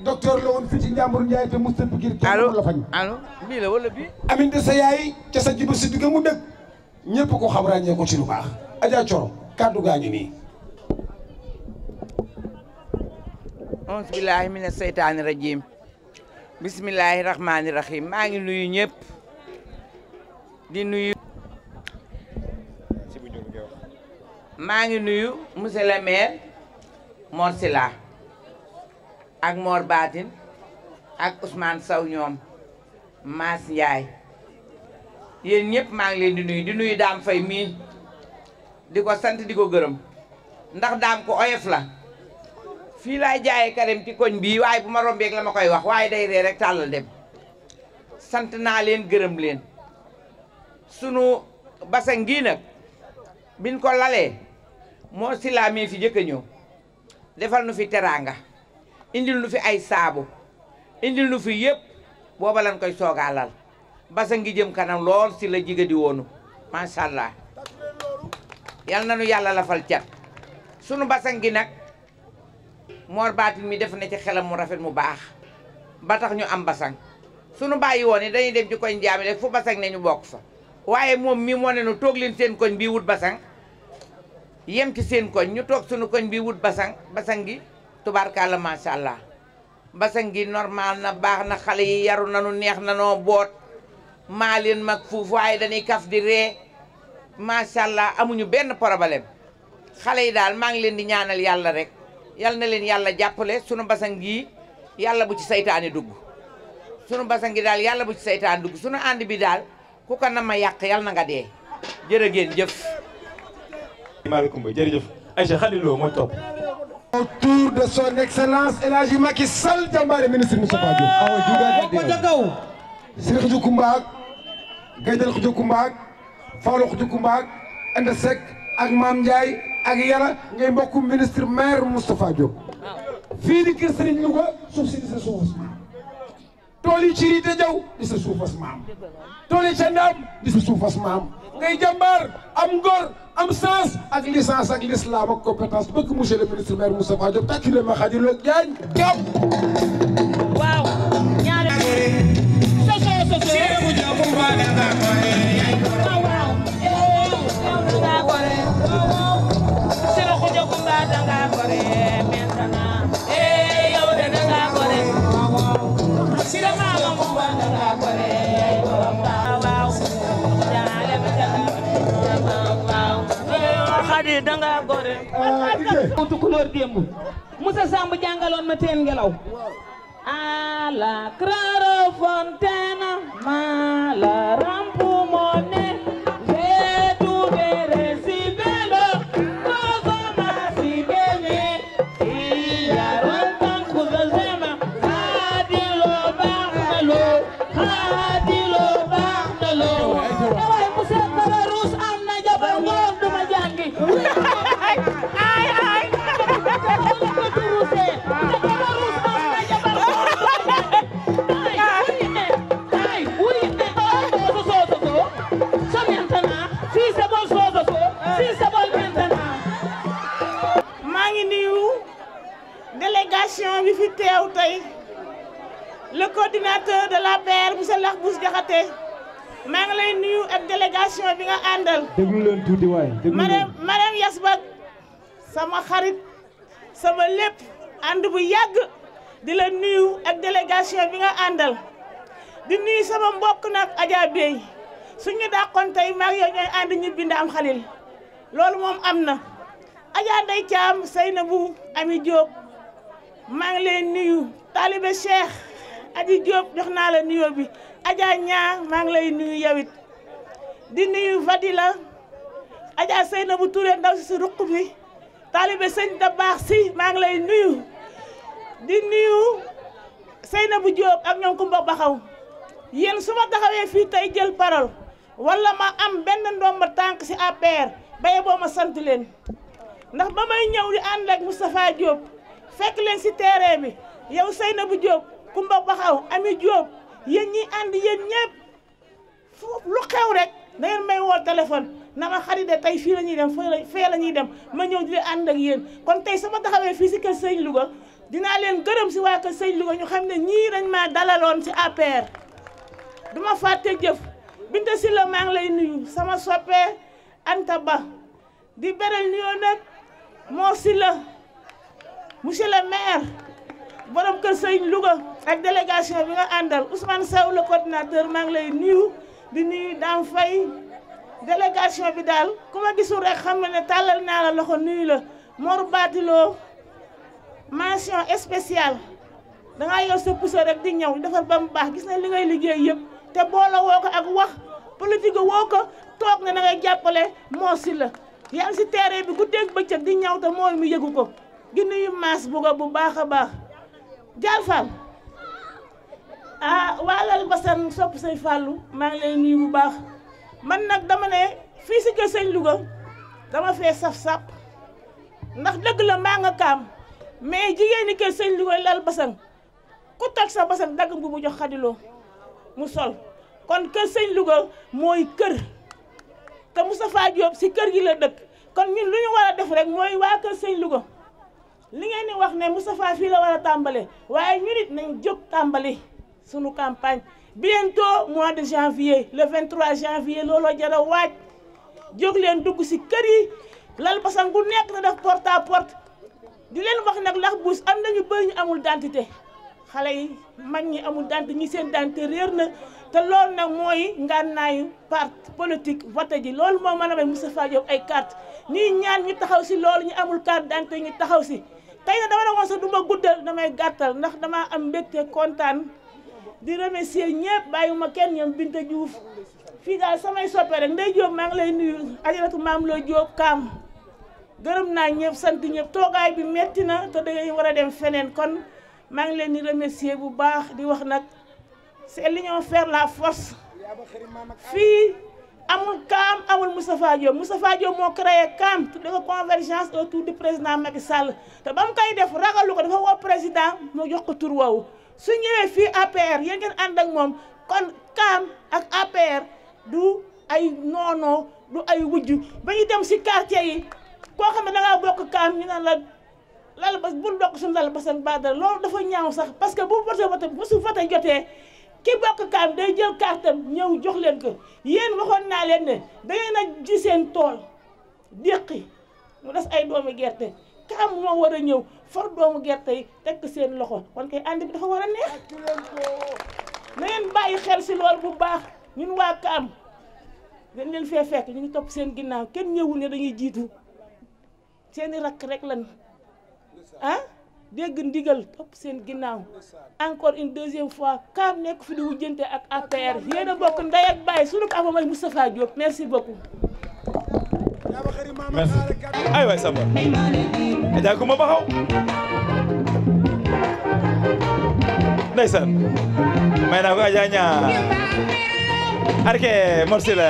docteur la woon fii ci Njàmbur Njaay te musta pikir kenn la fañ. allo bii la wala bii. Aminta sa yaay ca sa jiba si digga mu dëkk ñëpp ko xam ràññee ko ci lu baax. Adja Coro kàddu gaa ngi nii. auzu billaahi mina seytaani rajiim bismillaahi rahmaani rahiim maa ngi nuyu ñëpp di nuyu. maa ngi nuyu monsieur le maire Mor Sila ak Mor Batin ak Ousmane Sow ñoom Mass Ndiaye yéen ñëpp maa ngi leen di nuyu Daam Fay mii di ko sant di ko gërëm ndax daam ko oyof la fii laay jaayee karem ci koñ bii waaye bu ma rombeeg la ma koy wax waaye day ree rek tàllal dem sant naa leen gërëm leen sunu basang gii nag biñ ko lalee Mor Sila mi fi jëkk a ñëw defal nu fi teraanga indil nu fi ay saabu indil nu fi yëpp booba lan koy soogaa lal basang gi jëm kanam lool si la jiga di woonu macha allah yal na nu yàlla lafal cat sunu basang gi nag Mor Batin mi def na ci xelam mu rafet mu baax ba tax ñu am basang sunu bàyyi woon yi dañuy dem ci koñ jaami rek fu basang ne ñu bokk fa waaye moom mi moo ne nu toog leen seen koñ bii wut basang yem ci seen koñ ñu toog sunu koñ bii wut basang basang gi tubaarkàlla macha allah basang gi normal na baax na xale yi yaru nanu neex na noo boot maa leen mag fuuf waaye dañuy kaf di ree macha allah amuñu benn problème xale yi daal maa ngi leen di ñaanal yàlla rek yal na leen yàlla jàppale sunu basang gi yàlla bu ci saytaane dugg sunu basang gi daal yàlla bu ci saytaane dugg sunu ànd bi daal ku ko na ma yàq yal na nga dee jërë ngeen jëf. maaleykum ba jërëjëf Aïcha Khalilou moo topp. autour de son excellence El Hadji Macky Sall jàmbaare ministre Moustapha Diop. awa jugaat ko jagaw Siré Khoudia Koumba Gaydel Khoudia Koumba Fallou Khoudia Koumba Anda Seck ak Mame Ndiaye ak Yara ngay mbokku ministre maire Moustapha Diop. fii di kër Serigne Louga suuf si di sa suufas maam tool yi ci Rite Jaw di sa suufas maam tool yi ca Ndaam di sa suufas maam ngay jàmbaar am ngor am sens ak licence ak l'islam ak compétence bëgg monsieur le ministre maire Moustapha Diop tàccule ma Khadilo Diagne gam waaw ñaare soso Xadi danga gore utu couleur démb Moussa Samb jàngaloon ma teen ngelaw à la Claire Fontaine ma la rampe monnaie j'ai tout reçu belle cosa ma si bene il y a longtemps que je t'aime Xadi lo baax na lo Xadi lo baax na lo waaye Moussa Kara Rousse am na jabar ngoon duma jàngi maa ngi nuyu délégation bi fi teew tey le coordinateur de l'APR monsieur Lakhbous Diakhaté maa ngi lay nuyu ak délégation bi nga àndal. déglu leen tuuti waay déglu leen. madame Yasbak sama xarit sama lépp ànd bu yàgg di la nuyu ak délégation bi nga àndal di nuyu sama mbokk nag Adja Bey suñu dàqoon tey maag yow ñooy ànd ñibbi Ndaam Xalil loolu moom am na Adja Ndey Caam Seynabou Ami Diop maa ngi leen nuyu taalibe Cheikh Adi Diop jox naa la nuyoo bi Adja Ñaa maa ngi lay nuyu yawit di nuyu Fadila Adja Seynabou Touré ndaw si ruq bi taalibe sëñ da baax si maa ngi lay nuyu di nuyu Seynabou Diop ak ñoom Kumba Baxaw yéen su ma taxawee fii tey jël parole wala ma am benn ndomba tànk ci APR baye boo ma sant leen ndax ba may ñëw di ànd ak Moustapha Diop fekk leen ci terrain bi yow Seynabou Diop Kumba Baxaw Ami Diop yéen ñi ànd yéen ñëpp lu xew rek da ngeen may woo téléphone na ma xarit de tey fii la ñuy dem fee la ñuy dem ma ñëw di ànd ak yéen kon tey sama taxawee fii ci kër Sëñ Louga dinaa leen gërëm ci waa kër Sëñ Louga ñu xam ne ñii dañ maa dalaloon ci APR duma fàtte jëf Binta Sylla maa ngi lay nuyu sama soppee Anta Ba di beral nuyoo nag Mor Sylla monsieur le maire borom kër Sëñ Louga ak délégation bi nga àndal Ousmane Sow le coordinateur maa ngi lay nuyu di nuyu Dame Faye délégation bi daal ku ma gisul rek xam ne tàllal naa la loxo nuyu la Mor Batiloo mention spéciale dangaa yor sa pousse rek di ñëw defar ba mu baax gis na li ngay liggéey yëpp te boole woo ko ak wax politique woo ko toog ne da ngay jàppale Mor Sylla yaa ngi si terrain bi guddeeg bëccëg di ñëw te moom mi yëgu ko gi nuyu maas buga bu baax a baax Dial Fall waa lal basan sopp say fàllu maa ngi lay nuyu bu baax man nag dama ne fii si kër Sëñ Louga dama fee saf-sap ndax dëgg la maa nga kaam mais jigéen ñi kër Sëñ Louga lal basan ku toj sa basan dagg bu mu jox xadiloo mu sol kon kër Sëñ Louga mooy kër te Moustapha Diop si kër gi la dëkk kon ñun lu ñu war a def rek mooy waa kër Sëñ Louga li ngeen di wax ne Moustapha fii la war a tàmbale waaye ñu nit nañ jóg tàmbali sunu campagne bientôt mois de janvier le 23 janvier looloo jar a waaj jóg leen dugg si kër yi lal basan gu nekk na def porte à porte di leen wax nag lax buus am nañu bëri ñu amul identité xale yi mag ñi amul identité ñi seen identité réer na te loolu nag mooy ngànnaayu parti politique vote ji loolu moo mën a may Moustapha Diop ay carte ñii ñaan ñu taxaw si loolu ñu amul carte d'identité ñu taxaw si tey na dama ne woon sax du ma guddal damay gàttal ndax damaa am mbégte kontaan di remercier ñëpp bàyyiwuma kenn ñoom Binta Diouf fii daal samay soppe rek Ndey Diop maa ngi lay nuyu ajaratu maam loo Diop kaam gërëm naa ñëpp sant ñëpp toogaay bi metti na te dañuy war a dem feneen kon maa ngi leen di remercier bu baax di wax nag c'est l'union faire la force fii amul kaam amul Moustapha Diop Moustapha Diop moo créé kaam tudde ko convergence autour du président Macky Sall te ba mu koy def ragalu ko dafa woo président mu jox ko tur woowu su ñëwee fii APR yéen ngeen ànd ak moom kon kaam ak APR du ay noonoo du ay wujju ba ñu dem si quartier yi koo xam ne da ngaa bokk kaam ñu naan la lal bas bul bokk suñu lal basan badara loolu dafa ñaaw sax parce que bu su vote jotee ki bokk kaam day jël kartam ñëw jox leen ko yéen waxoon naa leen ne da ngeen a ji seen tool déqi mu des ay doomi gerte kaam moo war a ñëw for doomu gerte yi teg seen loxo kon kay ànd bi dafa war a neex na ngeen bàyyi xel si loolu bu baax ñun waa kaam dañ leen fee fekk ñu ngi topp seen ginnaaw kenn ñëwul ne dañuy jiitu seeni rakk rek lan dégg ndigal topp seen ginnaaw encore une deuxième fois kaam nekk fi di wujjante ak APR yéen a bokk ndey ak baay sunu papa mooy Moustapha Diop merci beaucoup. merci ay waay Samba Adja Kumba Baxaw ndeysaan may naa ko Adja ñaa arke Mor Sylla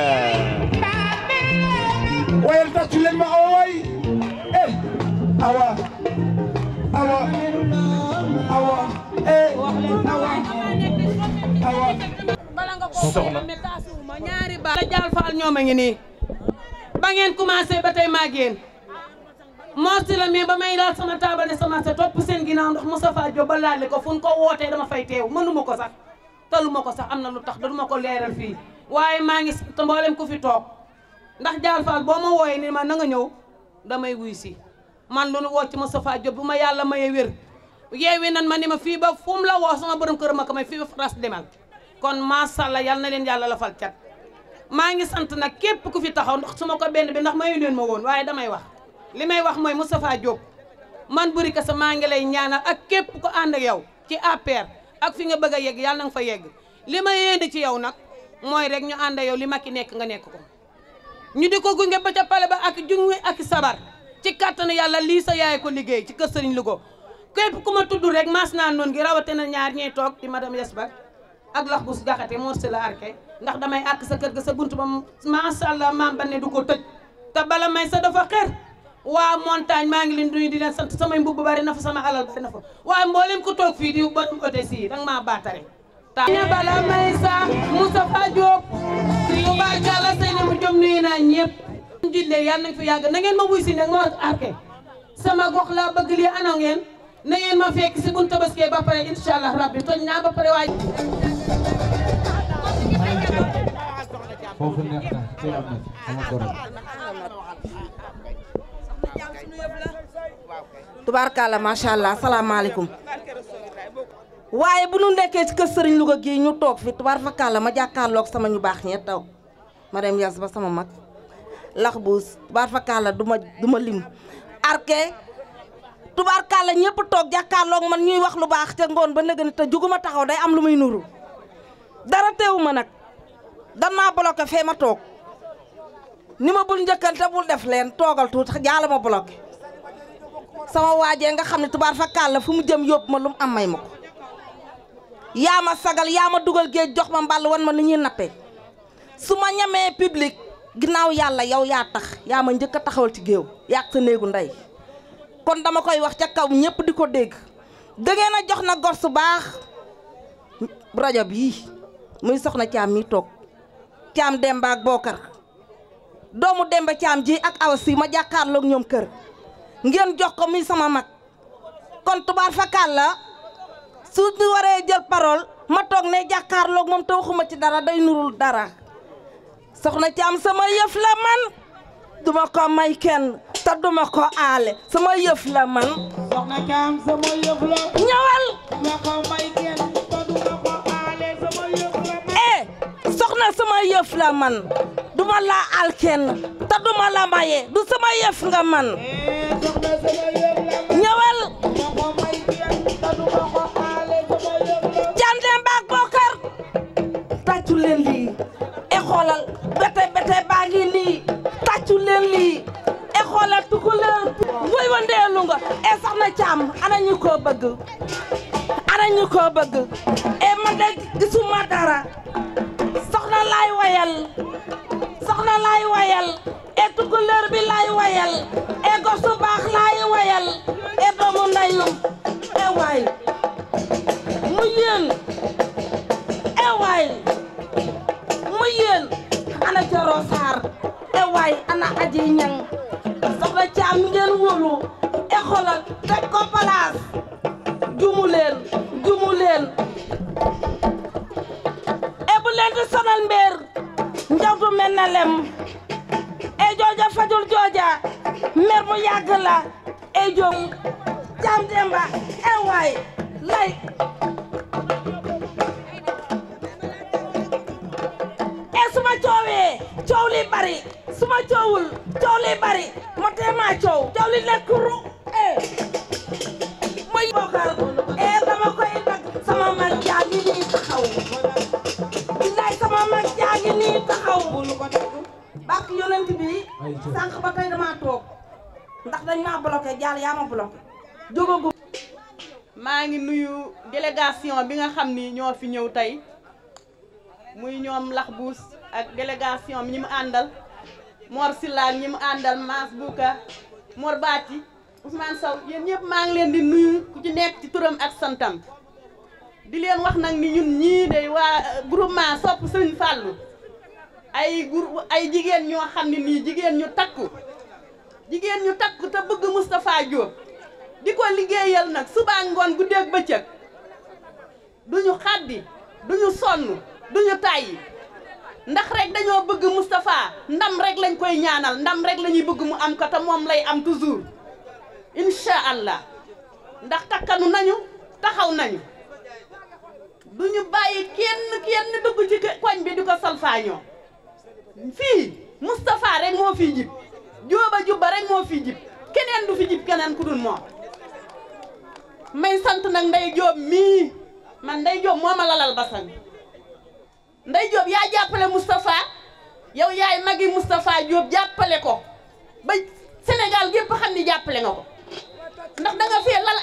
wayal tàccu leen ma awa waay awa awa awa awa bala nga ko soxna ñaari ba la Dial Fall ñoom a ngi nii ba ngeen commencé ba tey maa génn Mor Sylla mais ba may laal sama taabal ne sama sa topp seen ginnaaw ndax Moustapha Diop ba laal ko fu ñu ko wootee dama fay teew mënuma ko sax taluma ko sax am na lu tax dama ko leeral fii waaye maa ngi sant mboolem ku fi toog ndax Dial Fall boo ma wooyee ni ma na nga ñëw damay wuy si man lu nu woo ci Moustapha Diop bu ma yàlla maye wér yeewi nan ma ni ma fii ba fu mu la woo sama borom kër ma ko may fii ba France demal kon macha allah yal na leen yàlla la fal cat maa ngi sant nag képp ku fi taxaw ndax su ma ko benn bi ndax mayu leen ma woon waaye damay wax li may wax mooy Moustapha Diop man Boury Kassa maa ngi lay ñaanal ak képp ko ànd ak yow ci APR ak fi nga bëgg a yegg yàlla na nga fa yegg li ma yéene ci yow nag mooy rek ñu ànd yow li Macky nekk nga nekk ko ñu di ko gunge ba ca pale ba ak jungi ak sabar ci kàttanu yàlla lii sa yaay ko liggéey ci kër Serigne Louga képp ku ma tudd rek maas naa noonu gi rawatina ñaar ñiy toog di madame Yesbak ak lax bu jaxate Mor Sylla Arke ndax damay àkk sa kër ga sa buntu ba macha allah maam ba ne du ko tëj te bala may sa dafa xër waa montagne maa ngi leen nuyu di leen sant samay mbubb bari na fa sama alal bari na fa waaye mboolem ku toog fii di borom ote si danga maa baatare ña bala may sa Moustapha Diop tubaarkalla say na mu jom nuyu naa ñëpp jullee yàlla nañ fi yàgg na ngeen ma wuy si nag Mor Arke sama gox laa bëgg lii ano ngeen na ngeen ma fekk si buñ tabaskee ba pare incha allah rabbi toj naa ba pare waay foofu neex na tey am na sama borom tubaarkalla macha allah salaamaaleykum waaye bu nu nekkee ci kër Serigne Louga gii ñu toog fi tubaarkalla ma jàkkaarloog sama ñu baax ñett taw ma dem yas ba sama mag lax buus tubaarkalla du ma lim Arke tubaarkalla ñëpp toog jàkkaarloog man ñuy wax lu baax ca ngoon ba nëgëni te juguma taxaw day am lu muy nuru dara teewu ma nag dan maa bloqué fee ma toog ni ma bul njëkkante bul def leen toogal tuuti jaala ma bloqué sama waajee nga xam ne tubaarkalla fu mu jëm yóbbu ma lu mu am may ma ko yaa ma sagal yaa ma dugal géej jox ma mbàll wan ma ni ñuy nappee su ma ñamee public ginnaaw yàlla yow yaa tax yaa ma njëkk a taxawal ci géew yàq sa néegu ndey kon dama koy wax ca kaw ñëpp di ko dégg dangeen a jox na gor su baax rajo bii muy soxna Caam mi toog Caam Demba ak Bokar doomu Demba Caam ji ak Awa Si ma jàkkaarloog ñoom kër ngeen jox ko muy sama mag kon tubaarkalla su ñu waree jël parole ma toog ne jàkkaarloog moom te waxuma ci dara day nurul dara soxna Caam sama yëf la man duma ko may kenn te duma ko aale sama yëf la man soxna Caam sama yëf la ñëwal duma ko may kenn te duma ko aale sama yëf la man soxna sama yëf la man duma la aal kenn te duma la maye du sama yëf nga man soxna sama yëf la ñëwal duma ko may kenn te duma ko aale sama yëf la Caam Demba ak Bokar tàccu leen lii xoolal bete baa ngi nii tàccu leen lii e xoolal tukuleel woy wa ndeelu nga e soxna Caam ana ñu ko bëgg e man de gisuma dara soxna laay wayal e tukuleel bi laay wayal e gosu baax laay wayal e doomu ndeyum e waay mu yéen e waay mu yéen ana Coro Saar e waay ana aji ñang soxna Caam ngeen wóolu e xolal teg ko palaas jumu leen e bu leen di sonal mbéer njawtu mel na lem e jooja fajul jooja mer mu yàgg la e joom Caam Demba e waay lay suma coowee coow li bari suma coowul coow li bari ma tee maa coow li nekk ru muy Bokar dama koy dag sama mag jaa ngi nii taxaw billaay sama mag jaa ngi nii taxaw bak yonent bi sànq ba tey dama toog ndax dañ maa bloqué jaal yaa ma bloqué jógogu maa ngi nuyu délégation bi nga xam ni ñoo fi ñëw tey muy ñoom lax buus ak délégation ñi mu àndal Mor Sylla ñi mu àndal Mass Bouka Mor Bati Ousmane Sow yéen ñëpp maa ngi leen di nuyu ku ci nekk ci turam ak santam di leen wax nag ni ñun ñii de waa groupement sopp Sëñ Fallou ay jigéen ñoo xam ne nii jigéen ñu takku te bëgg Moustapha Diop di ko liggéeyal nag suba ngoon guddeeg bëccëg duñu xaddi duñu sonn duñu tàyyi ndax rek dañoo bëgg Moustapha ndam rek lañ koy ñaanal ndam rek lañuy bëgg mu am ko te moom lay am toujours incha allah ndax takkanu nañu taxaw nañu duñu bàyyi kenn dugg ci koñ bi di ko salfaañoo fii Moustapha rek moo fi jib jóoba jubba rek moo fi jib keneen du fi jib keneen ku dul moom may sant nag Ndey Jóob mii man Ndey Jóob moo ma lalal basang Ndey Jóob yaa jàppale Moustapha yow yaay magi Moustapha Diop jàppale ko ba Sénégal gépp xam ni jàppale nga ko ndax da nga fee lal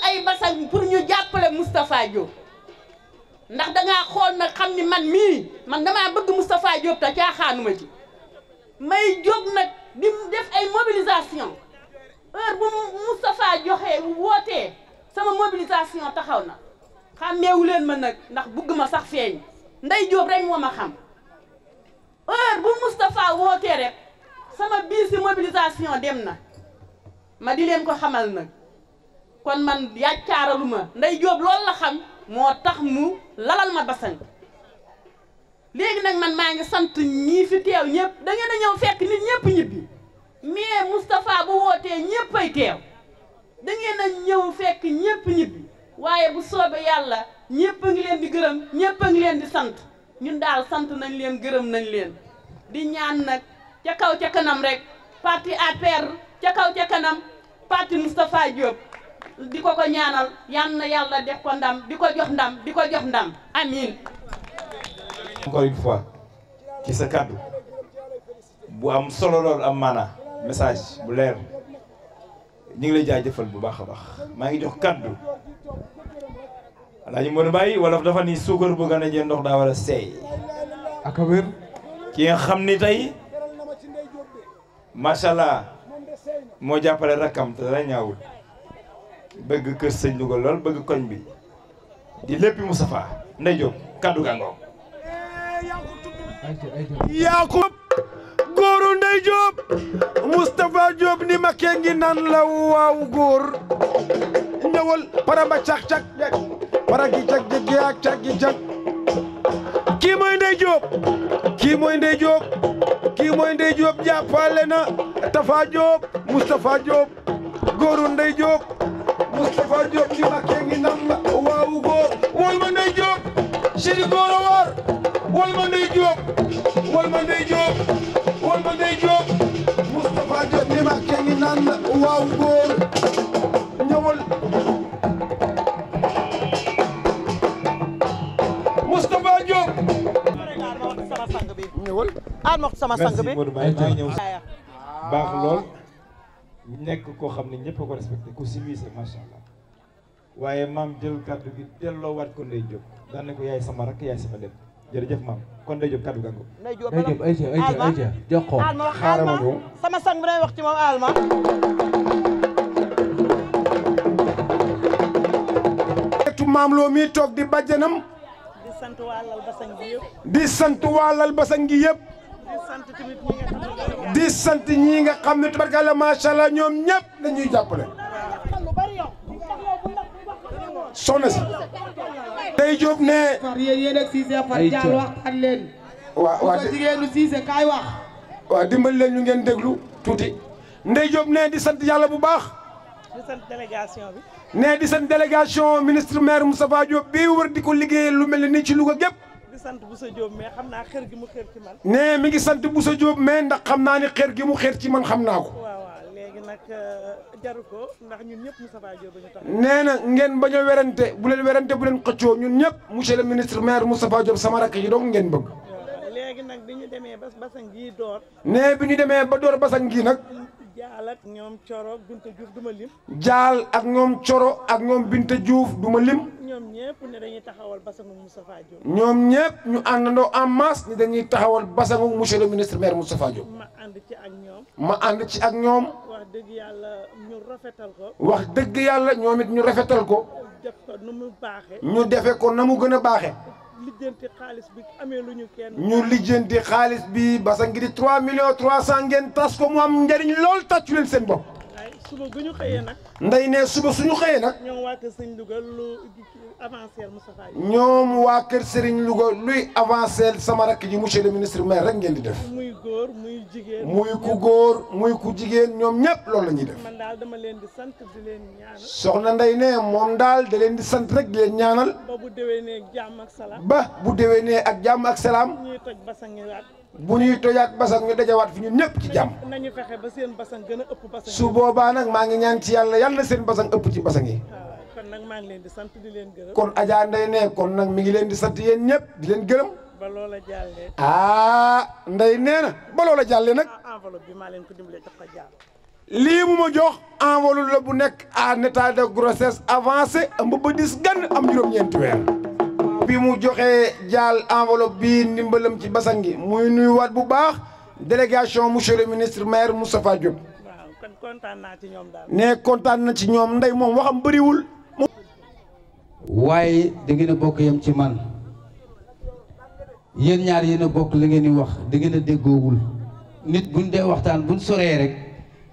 ay basang pour ñu jàppale Moustapha Diop ndax da ngaa xool nag xam ni man damaa bëgg Moustapha Diop te caaxaanuma ci may jóg nag di def ay mobilisation heure bu Moustapha joxe wootee sama mobilisation taxaw na xàmmeewu leen ma nag ndax bëgg ma sax feeñ Ndey Diop rek moo ma xam heure bu Moustapha wootee rek sama biir si mobilisation dem na ma di leen ko xamal nag kon man yàccaaraluma Ndey Diop loolu la xam moo tax mu lalal ma basang léegi nag man maa ngi sant ñii fi teew ñëpp da ngeen a ñëw fekk nit ñëpp ñibbi mais Moustapha bu wootee ñëpp ay teew da ngeen a ñëw fekk ñëpp ñibbi waaye bu soobee yàlla ñëpp a ngi leen di gërëm ñëpp a ngi leen di sant ñun daal sant nañ leen gërëm nañ leen di ñaan nag ca kaw ca kanam rek parti APR ca kaw ca kanam parti Moustapha Diop di ko ñaanal yal na yàlla def ko ndam di ko jox ndam amiin. encore une fois ci sa kàddu bu am solo lool am maana message bu leer ñu ngi lay jaajëfal bu baax a baax maa ngi jox kàddu Alaaji Modou Mbaye wolof dafa ni suukar bu gën a jël ndox daa war a seey ak a wér ki nga xam ni tey macha allah moo jàppale rakkam te dara ñaawul bëgg kër sëñ Louga lool bëgg koñ bi di léppi Moustapha Ndey Diop kàddu gàngoo Yaakub góoru Ndey Diop Moustapha Diop ni ma kee ngi naan la waaw góor ñëwal paramba cak-cak para gi cak gi ak cak gi cak kii mooy Ndey Diop kii mooy Ndey Diop kii mooy Ndey Diop jàppale na Tafa Diop Moustapha Diop góoru Ndey Diop Moustapha Diop ni ma kee ngi naan la waaw góor wol ma Ndey Diop chéri góor a war wol ma Ndey Diop wol ma Ndey Diop wol ma Ndey Diop Moustapha Diop ni ma kee ngi naan la waaw góor ñëwal Moustapha Diop ñëwal al wax sama sang bi baax lool nekk koo xam ne ñëpp a ko respecté ku civilisé macha allah waaye maam jël kàddu gi delloo waat ko Ndey Diop daan ne ko yaay sama rakk yaay sama lépp jërëjëf maam kon Ndey Diop kàddu gàngo Ndey Diop ayca jox ko xaaral ma ñëw sama sang bi lay wax ci moom alma tu maam loo mi toog di bàjjanam di sant wàllal basang gi yëpp di sant wàllal basang gi yëpp di sant ñi nga xam ne tabarkalla macha allah ñoom ñëpp dañuy jàppale soxna si Ndey Diop ne yéen ak Cissé Fat Dial waxtaan leen waa jigéenu Cissé kaay wax waaw dimbali leen ñu ngeen déglu tuuti Ndey Diop ne di sant yàlla bu baax di sant délégation bi ne di sant délégation ministre maire Moustapha Diop bii wër di ko liggéeyal lu mel ni ci Louga gépp di sant Boussa Diop mais xam naa xër gi mu xër ci man ne mi ngi sant Boussa Diop mais ndax xam naa ni xër gi mu xër ci man xam naa ko waaw léegi nag jaru ko ndax ñun ñëpp Moustapha Diop ba ñu tax nee na ngeen bañ a werante bu leen xëccoo ñun ñëpp monsieur le ministre maire Moustapha Diop sama rakk yi dong ngeen bëgg léegi nag bi ñu demee ba basang gi door ne bi ñu demee ba door basang gi nag Jaal ak ñoom Coro Binta Diouf du ma lim Jaal ak ñoom Coro ak ñoom Binta Diouf du ma lim ñoom ñëpp ne dañuy taxawal basangu Moustapha Diop ñoom ñëpp ñu àndandoo en masse ni dañuy taxawal basangu monsieur le ministre maire Moustapha Diop ma ànd ci ak ñoom ma ànd ci ak ñoom wax dëgg yàlla ñu rafetal ko wax dëgg yàlla ñoom it ñu rafetal ko def ko nu mu baaxee ñu defe ko na mu gën a baaxee lijjanti xaalis bi amee lu ñu kenn ñu lijjanti xaalis bi basang gi di 3 millions 300 ngeen tas ko mu am njëriñ lool tàccu leen seen bopp waaye suba gu ñu xëyee nag Ndey ne suba suñu xëyee nag ñoom waa kër sëñ Louga lu avancé Moustapha Diop ñoom waa kër Serigne Louga luy avancé sama rakk ji monsieur le ministre maire rek ngeen di def muy góor muy jigéen muy ku góor muy ku jigéen ñoom ñëpp loolu la ñuy def man daal dama leen di sant di leen ñaanal soxna Ndey ne moom daal da leen di sant rek di leen ñaanal ba bu déwénee ak jàmm ak salaam ba bu déwénee ak jàmm ak salaam ñuy toj basang yi waat bu ñuy tojaat basang ñu dajawaat fi ñun ñëpp ci jàmm nañu fexe ba seen basang gën a ëpp basang su boobaa nag maa ngi ñaan ci yàlla yàlla na seen basang ëpp ci basang yi kon nag maa ngi leen di sant di leen gërëm kon Adja Ndey ne kon nag mi ngi leen di sant yéen ñëpp di leen gërëm ba loola jàllee Ndey nee na ba loola jàllee nag enveloppe bi maa leen ko dimbalee jox ko Jaal lii mu ma jox enveloppe la bu nekk en état de grossesse avancé ëmb ba dis gan am juróom-ñeenti weer bi mu joxee jaal enveloppe bi ndimbalam ci basan gi muy nuyuwaat bu baax délégation monsieur le ministre maire Moustapha Diop kontaan naa ci ñoom daal. ne kontaan na ci ñoom ndey moom waxam bëriwul. waaye da ngeen a bokk yam ci man yéen ñaar yéen a bokk la ngeen di wax da ngeen a déggoowul nit buñ dee waxtaan buñ soree rek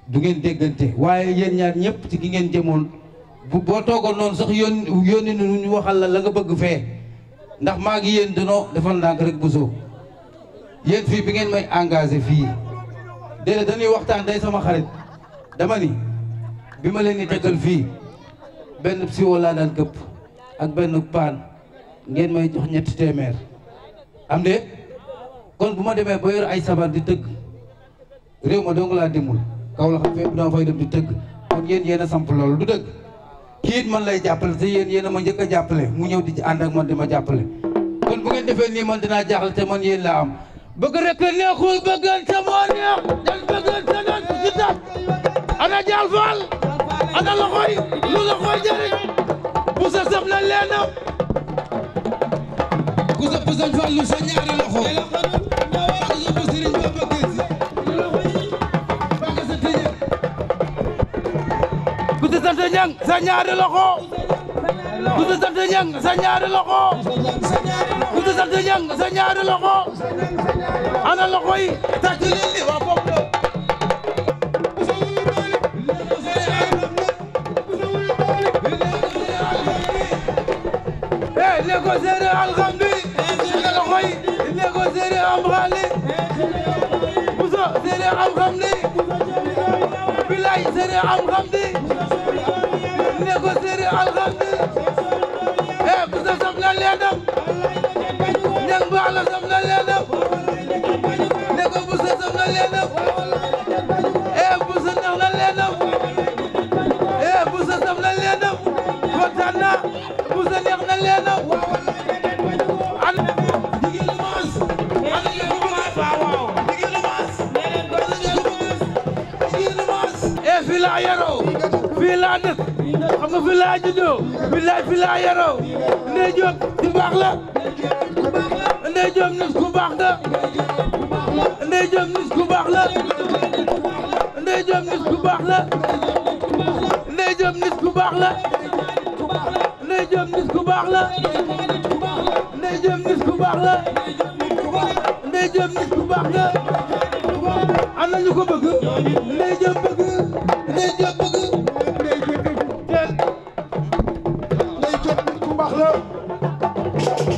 du ngeen déggante waaye yéen ñaar ñëpp ci ki ngeen jëmoon boo toogoon noonu sax yónni nu ñu waxal la nga bëgg fee ndax maa ngi yéen danoo defal ndànk rek bu soo yéen fii bi ngeen may engagé fii déedéet dañuy waxtaan day sama xarit dama ni bi ma leen di tegal fii benn siwo laa daan këpp ak benn paan ngeen may jox ñetti téeméer am de kon bu ma demee ba yor ay sabar di tëgg réew ma dong laa demul kaw la xam fépp dama fay dem di tëgg kon yéen a samp loolu du dëgg kii it man lay jàppale te yéen a ma njëkk a jàppale mu ñëw di ànd ak man di ma jàppale kon bu ngeen defee nii man dinaa jaaxal te man yéen laa am bëgg rek neexul bëggante moo neex dal bëggante doon ci tab ana Dial Fall ana loxoy lu loxoy jëriñ bu sa saf na leenam ku sa pusal Fall lu sa ñaari loxo ak sa bu sëriñ ba bëgg si ku sa sant ñang sa ñaari loxo ku sa sant ñang sa ñaari loxo ku sa sant ñang sa ñaari loxo ana loxo yi tàcc leen li waa foofu lego sere alxamdi ana loxo yi lego sere am xaali buso sere am xamdi bilay sere am xamdi lego sere alxamdi buso saf na leenam ñang baala saf na leenam lego buso saf na leenam buso nax na leenam buso saf na leenam kontaan na buso neex na leenam fii laa yaroo fii laa dëkk xam nga fii laa juddoo fii laa yaroo Ndeye Diop di baax la Ndeye Diop nit ku baax nga Ndeye Diop nit ku baax la Ndeye Diop nit ku baax la Ndeye Diop nit ku baax la Ndeye Diop nit ku baax la Ndeye Diop nit ku baax la Ndeye Diop nit ku baax la am na ñu ko bëgg Ndeye Diop bëgg Ndeye Diop bëgg Ndeye Diop nit ku baax la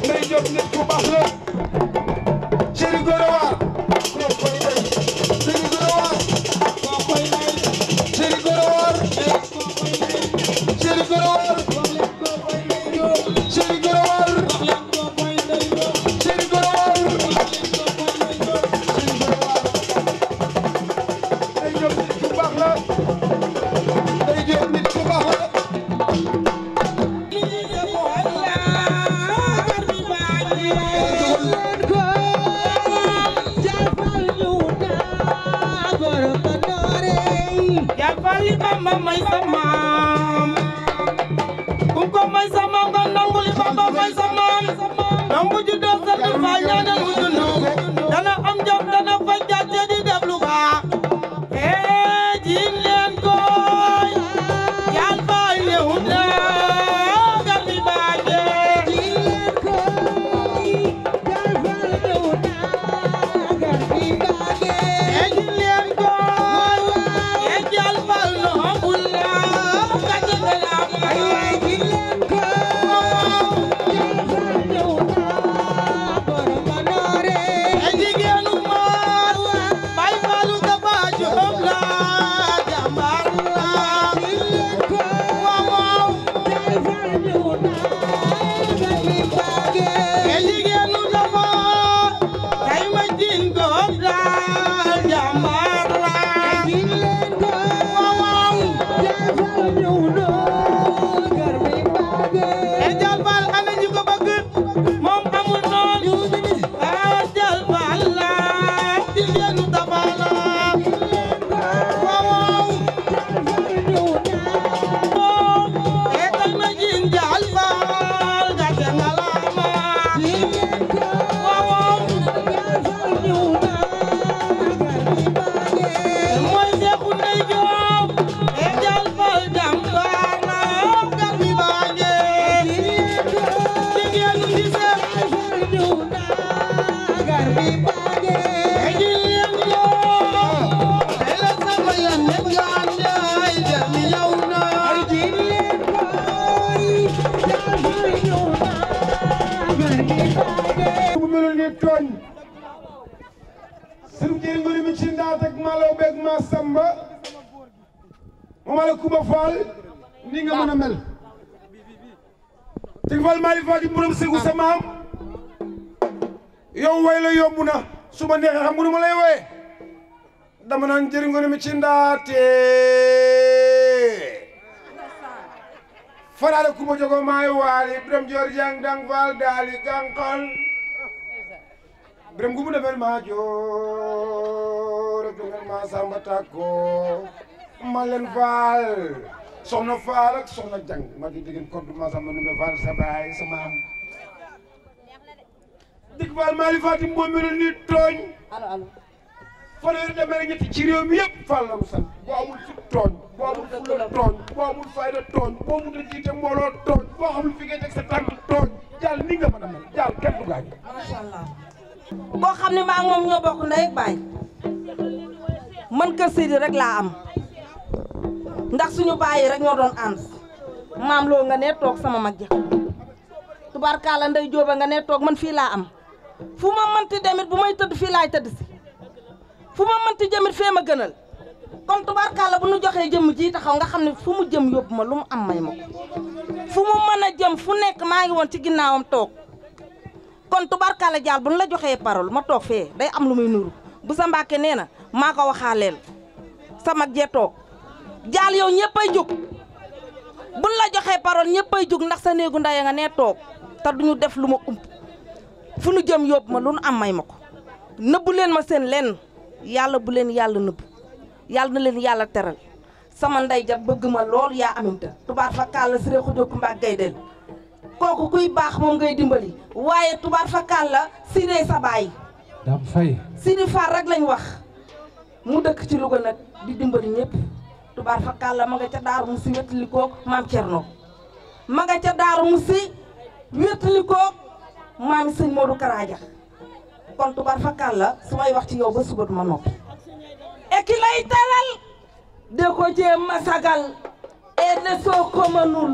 Ndeye Diop nit ku baax la Chéri Gorowa Chéri Gorowa Chéri Gorowa Chéri Gorowa Chéri Gorowa Chéri Gorowa Fali Bamba may sa maam ku ko may sa maam nga nangu li Bamba may sa maam nangu juddoo sant Fall ñaanal mu dund dana am jom dana faj gàcce di def lu baax jiin leen koy Dial Fall ñëw na garbi baaje jiin leen koy Dial Fall ñëw na garbi baaje jiin leen koy waxuma la Kumba Fall ni nga mën a mel Tig Fall Mali Fall di borom segu sa maam yow way la yomb na su ma neexee xam nga nu ma lay woye dama naan jëriñ nga ne mi ci ndaate faraale Kumba jogo maay waali biram joor jang dang Fall daali gankal biram gu mu defal maa joor ak defal maa samba takko ma leen Fall soxna Fall ak soxna jang ma di diggan koddu ma samba nu me Fall sa baay sa maam Tig Fall Mali Fatim moo melul ni tooñ fanweeri demee ñetti ci réew mi yëpp Fall la mu sant boo amul fit tooñ boo amul fulla tooñ boo amul fayda tooñ boo mun a jiite mbooloo tooñ boo xamul fi ngay teg sa tànk tooñ jàll ni nga mën a mel jàll kenn du gaañ. macha allah boo xam ne maa ngi moom ñoo bokk ndey ak baay man kër Seydi rek laa am ndax suñu baay yi rek ñoo doon ànd maam loo nga ne toog sama mag ja tubaarkaala ndey jóoba nga ne toog man fii laa am fu ma mënti demit bu may tëdd fii laay tëdd si fu ma mënti jëmit fee ma gënal kon tubaarkaala bu nu joxee jëmm ji taxaw nga xam ne fu mu jëm yóbbu ma lu mu am may ma ko fu mu mën a jëm fu nekk maa ngi woon ci ginnaawam toog kon tubaarkaala jaal bu nu la joxee parole ma toog fee day am lu muy nuru bu sa Mbàkke nee na maa ko waxaaleel sa mag jee toog jaal yow ñëppay jug buñ la joxee parole ñëppay jug ndax sa néegu ndey nga nee toog te duñu def lu ma ump fu nu jëm yóbbu ma lu nu am may ma ko nëbbu leen ma seen lenn yàlla bu leen yàlla nëbb yàlla na leen yàlla teral sama ndey ja bëgg ma lool yaa aminta tubaar fa kàlla siré xujo kumba gaydel kooku kuy baax moom ngay dimbali waaye tubaar fa kàlla siré sa baay Dame Faye Sidi Fall rek lañ wax mu dëkk ci Louga nag di dimbali ñëpp tubaar fa kàlla ma nga ca daaru mu si wétali koog maam Cerno ma nga ca daaru mu si wétali koog maam sëñ Modou Karaja kon tubaar fa kàlla su may wax ci yow ba suba duma noppi e ki lay teral de ko jéem ma sagal e ne soo ko mënul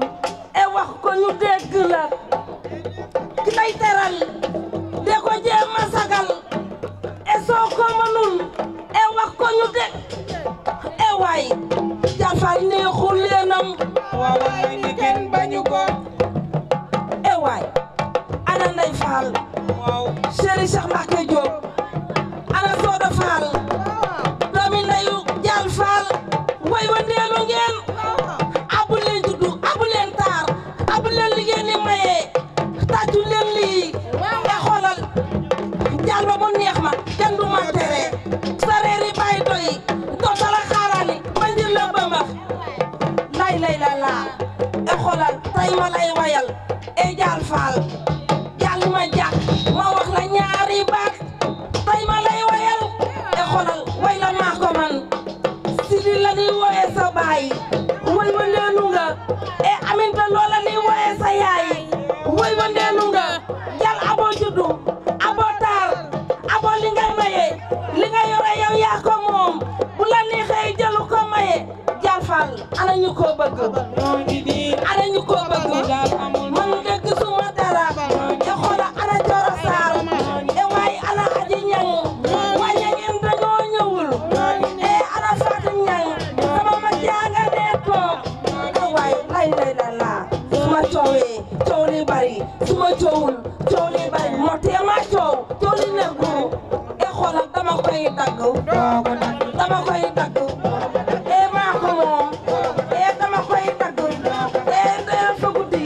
e wax ko ñu dégg la ki lay teral de ko jéem ma sagal e soo ko mënul e wax ko ñu dégg e waay jafal neexul leenam waaw waay ni kenn bañu ko e waay ana Ndey Fall waaw chéri Cheikh Mbacke Diop ana Soda Fall doomi ndeyu Jaal Fall way wa ndeelu ngeen abu leen juddu abu leen taar abu leen liggéey ni maye tàccu leen lii e xoolal jaal ba mu neex ma kenn du ma tere sa reeri bàyyi doy dootala xaaraani ma njir la ba max lay la laa e xoolal tay ma lay wayal e Jaal Fall jaal ma jàkk ma wax la ñaari baat tay ma lay wayal e xoolal way la maa ko man Sidi la ni wooye sa baay way wa ndeenu nga e aminta loola ni wooye sa yaay way wa ndeenu nga jal abo juddu abo taar abo li ngay maye li nga yore yow yaa ko moom bu la neexee jëlu ko maye Jaal Fall ana ñu ko bëgg ana ñu ko bëgg man dëgg suma dara e xoola ana Joro Saar e waay ana Aji Ñang waaye ngeen dañoo ñëwul e ana Fatim Ñang sama ma janga nee toog e waay lay la suma coowee coow li bari suma coowul coow li bari moo tee ma coow li nekku e xoola dama koy dagg e maa ko moom e dama koy dagg e ndeyal fa guddi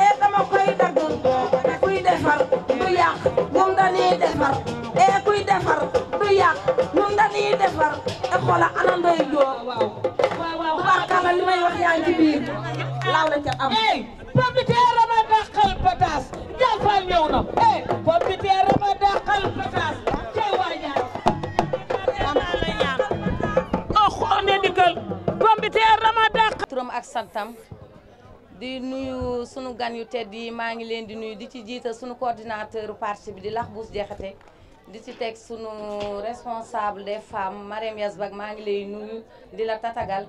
e dama koy dagg kuy defar du yàq ñun dañuy defar e kuy defar du yàq ñun dañuy defar e xoola ana Ndey Jóob tubaarkalla li may wax yaa ngi ci biir laaw la ca am pompiteer ma dàqal pataas Jaal Fall ñëw na pompiteer ma dàqal pataas cey waajaay xoone digal pompiteer ma dàqal turam ak santam di nuyu sunu gan yu tedd yi maa ngi leen di nuyu di ci jiital sunu coordinateur parti bi di Laxbuus Jaxate di ci teg sunu responsable des femmes Marème Yasbak maa ngi lay nuyu di la tatagal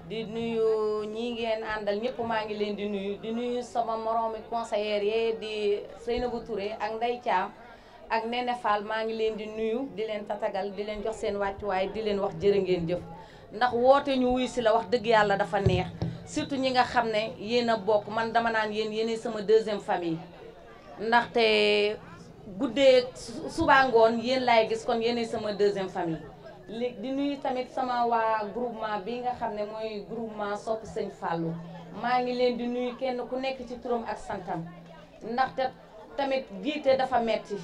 di nuyu ñi ngeen àndal ñëpp maa ngi leen di nuyu sama moroomi conseillère yee di Seynabou Touré ak Ndey Thiam ak Nene Fall maa ngi leen di nuyu di leen tatagal di leen jox seen wàccuwaay di leen wax jërë ngeen jëf ndax woote ñu wuy si la wax dëgg yàlla dafa neex surtout ñi nga xam ne yéen a bokk man dama naan yéen sama deuxième famille ndaxte guddee suba ngoon yéen laay gis kon yéen sama deuxième famille. léegi di nuyu tamit sama waa groupement bi nga xam ne mooy groupement Sopp Sëñ Fallou maa ngi leen di nuyu kenn ku nekk ci turam ak santam ndaxte tamit jiite dafa metti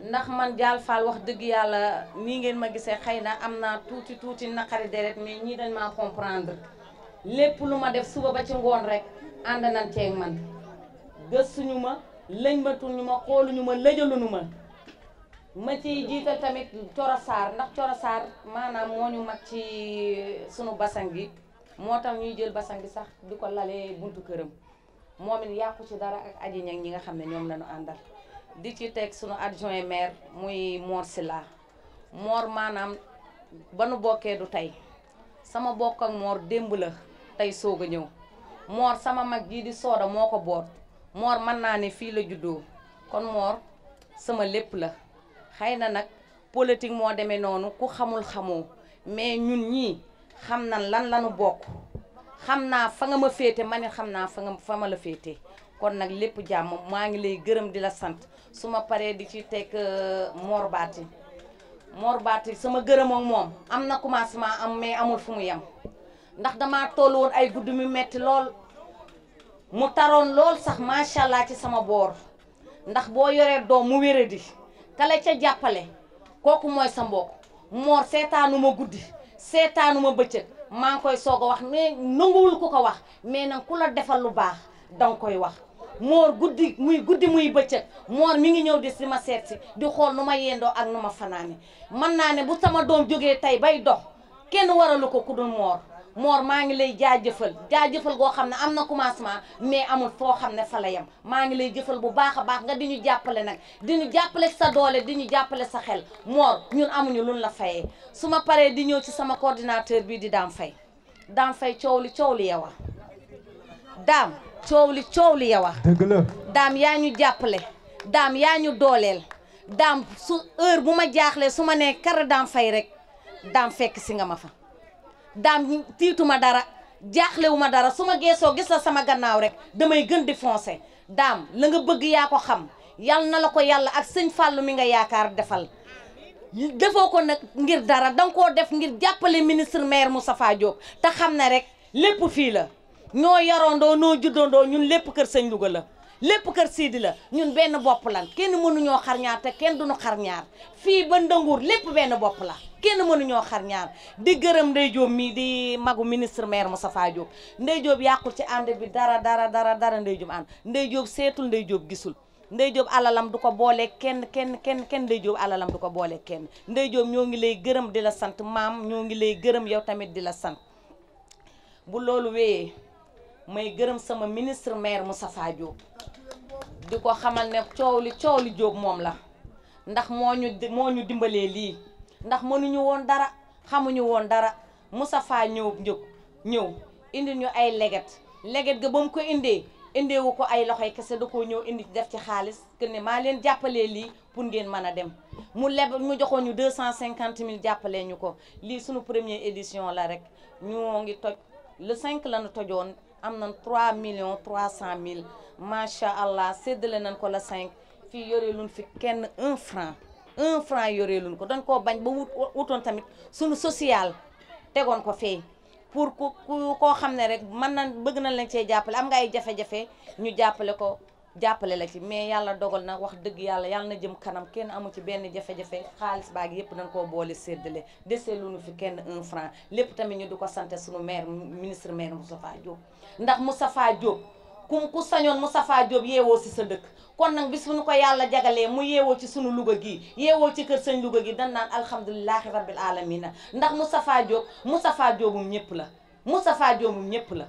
ndax man Dial Fall wax dëgg yàlla nii ngeen ma gisee xëy na am naa tuuti naqari deret mais ñii dañ maa comprendre lépp lu ma def suba ba ci ngoon rek ànd nañ ceeg man gëstuñu ma lëñbatuñu ma xooluñu ma lëjaluñu ma ciy jiital tamit Coro Sarr ndax Coro Sarr maanaam moo ñu mag ci sunu basang gi moo tax ñuy jël basang gi sax di ko lalee buntu këram moom it yàqu ci dara ak aji ñag ñi nga xam ne ñoom lañu àndal di ci teg sunu adjoint maire muy Mor Sila Mor maanaam ba nu bokkee du tey sama bokk ak Mor démb la tey soog a ñëw Mor sama mag jii di Sooda moo ko boot Mor mën naa ne fii la juddoo kon Mor sama lépp la xëy na nag politique moo demee noonu ku xamul xamoo mais ñun ñii xam na lan lanu bokk xam naa fa nga ma féete ma ne xam naa fa ma la féete kon nag lépp jàmm maa ngi lay gërëm di la sant su ma paree di ci teg Mor Baati sama gërëm ak moom am na commencement am mais amul fu mu yem ndax damaa toll woon ay guddi mu metti lool mu taroon lool sax macha allah ci sama boor ndax boo yoree doom mu wéradi kala ca jàppale kooku mooy sa mbokk Mor seetaanuma guddi seetaanuma bëccëg maa ngi koy soog a wax mais nanguwul ku ko wax mais nag ku la defal lu baax danga koy wax Mor guddi muy bëccëg Mor mi ngi ñëw di si ma seet si di xool nu ma yendoo ak nu ma fanaane mën naa ne bu sama doom jógee tey bay dox kenn waralu ko ku dul Mor maa ngi lay jaajëfal goo xam ne am na commencement mais amul foo xam ne fa la yem maa ngi lay jëfal bu baax a baax nga di ñu jàppale nag di ñu jàppale sa doole di ñu jàppale sa xel Mor ñun amuñu luñ la fayee su ma paree di ñëw ci sama coordinateur bi di Dame Faye coow li yow a Dame coow li yow a dëgg la Dame yaa ñu jàppale Dame yaa ñu dooleel Dame su heure bu ma jaaxlee su ma nee kar Dame Faye rek Dame fekk si nga ma fa Dame tiituma dara jaaxlewuma dara su ma geesoo gis la sama gannaaw rek damay gën di foncer Dame la nga bëgg yaa ko xam yal na la ko yàlla ak sëñ Fallou mi nga yaakaar defal defoo ko nag ngir dara danga koo def ngir jàppale ministre maire Moustapha Diop te xam ne rek lépp fii la ñoo yarondoo noo juddondoo ñun lépp kër sëñ Louga la lépp kër Sidi la ñun benn bopp lan kenn mënuñoo xar ñaar te kenn duñu xar ñaar fii ba Ndangour lépp benn bopp la kenn mënuñoo xar ñaar di gërëm Ndeye Diop mii di magu ministre maire Moustapha Diop Ndeye Diop yàqul ci ànd bi dara Ndeye Diop ànd Ndeye Diop seetul Ndeye Diop gisul Ndeye Diop alalam du ko boole kenn Ndeye Diop alalam du ko boole kenn Ndeye Diop ñoo ngi lay gërëm di la sant maam ñoo ngi lay gërëm yow tamit di la sant bu loolu wéyee may gërëm sama ministre maire Moustapha Diop di ko xamal ne coow li Diop moom la ndax moo ñu dimbalee lii ndax mënuñu woon dara xamuñu woon dara Moustapha ñëw indi ñu ay leget ga ba mu ko indeewu ko ay loxoy kese da koo ñëw indi def ci xaalis que ne maa leen jàppalee lii pour ngeen mën a dem mu joxoon ñu 250 000 jàppalee ñu ko lii suñu première édition la rek ñoo ngi toj le 5 la ñu tojoon am nañ 3 300 000 macha allah séddale nañ ko la 5 fii yore luñ fi kenn 1 franc yore luñ ko dañ koo bañ ba wutoon tamit suñu social tegoon ko fee pour ku koo xam ne rek mën na bëgg nañ lañ cee jàppale am nga ay jafe-jafe ñu jàppale la ci mais yàlla dogal na wax dëgg yàlla na jëm kanam kenn amu ci benn jafe-jafe xaalis baag yëpp dañ koo boole séddale desee lu ñu fi kenn 1 franc lépp tamit ñu di ko sant suñu maire ministre maire Moustapha Diop ndax Moustapha Diop ku sañoon Moustapha Diop yeewoo si sa dëkk kon nag bis bu ñu ko yàlla jagalee mu yeewoo ci sunu Louga gi yeewoo ci kër sëñ Louga gi dan naan alhamdulilahi rabbil alamina ndax Moustapha Diopum ñëpp la Moustapha Diopum ñëpp la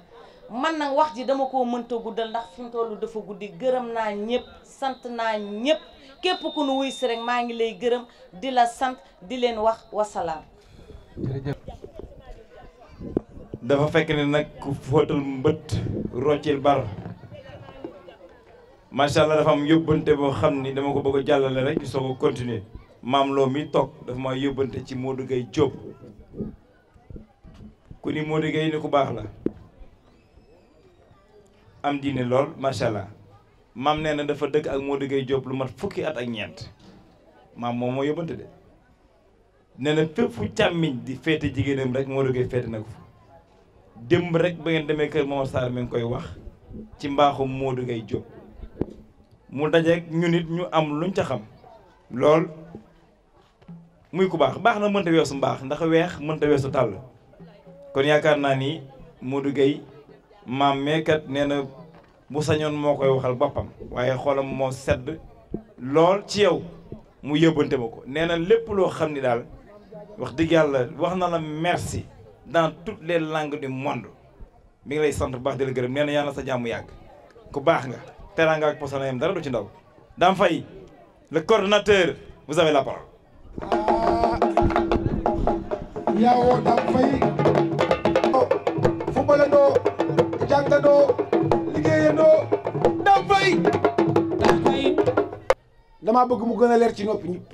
man nag wax ji dama koo mënta guddal ndax fi mu tollu dafa guddi gërëm naa ñëpp sant naa ñëpp képp ku nu wuy si rek maa ngi lay gërëm di la sant di leen wax wasalaam. dafa fekk ne nag ku fóotal mbët roccil bar macha allah dafa am yóbbante boo xam ni dama ko bëgg a jàllale rek ñu soog a continuer maam loo mi toog dafa ma yóbbante ci Modou Gueye Diop ku ni Modou Gueye ni ku baax la am diine lool macha allah maam nee na dafa dëkk ak Modou Gueye Diop lu mat fukki at ak ñeent maam moom moo yóbbante de nee na fépp fu càmmiñ di féete jigéenam rek Modou Gueye féete na ko fa démb rek ba ngeen demee kër Momar Sarr mi ngi koy wax ci mbaaxum Modou Gueye Diop mu dajeeg ñu nit ñu am luñ ca xam lool muy ku baax baax na mënta weesu mbaax ndax weex mënta weesu tàll kon yaakaar naa ni Modou Gueye maam meekat nee na bu sañoon moo koy waxal boppam waaye xoolam moo sedd lool ci yow mu yóbbante ma ko nee na lépp loo xam ni daal wax dëgg yàlla wax na la merci dans toutes les langues du monde mi ngi lay sant bu baax di la gërëm nee na yàlla sa jàmm yàgg ku baax nga teraanga ak posona yam dara du ci ndaw Dame Faye le coordonnateur vous avez la parole. yawo Dame Faye fubalandoo jàngandoo liggéeyandoo Dame Faye damaa bëgg mu gën a leer ci noppi ñëpp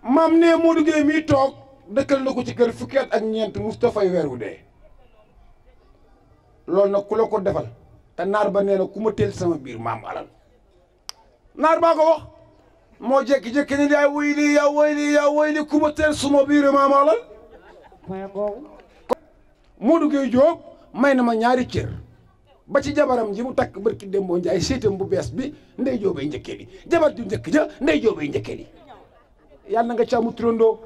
maam ne Modou Gueye mii toog dëkkal na ko ci kër fukki at ak ñeent Moustapha weer wu dee loolu nag ku la ko defal te naar ba nee na ku ma teel sama biir maam alal naar baa ko wax moo jékki-jékki ni yaa woy li yaa woy li yaa woy li ku ma teel suma biir maam alal Modou Gueye Diop may na ma ñaari cër ba ci jabaram ji mu takk barki Dembo Njaay seetam bu bees bi ndey joobay njëkkee li jabar ju njëkk ja ndey joobay njëkkee li yàlla na nga càmmu turandoo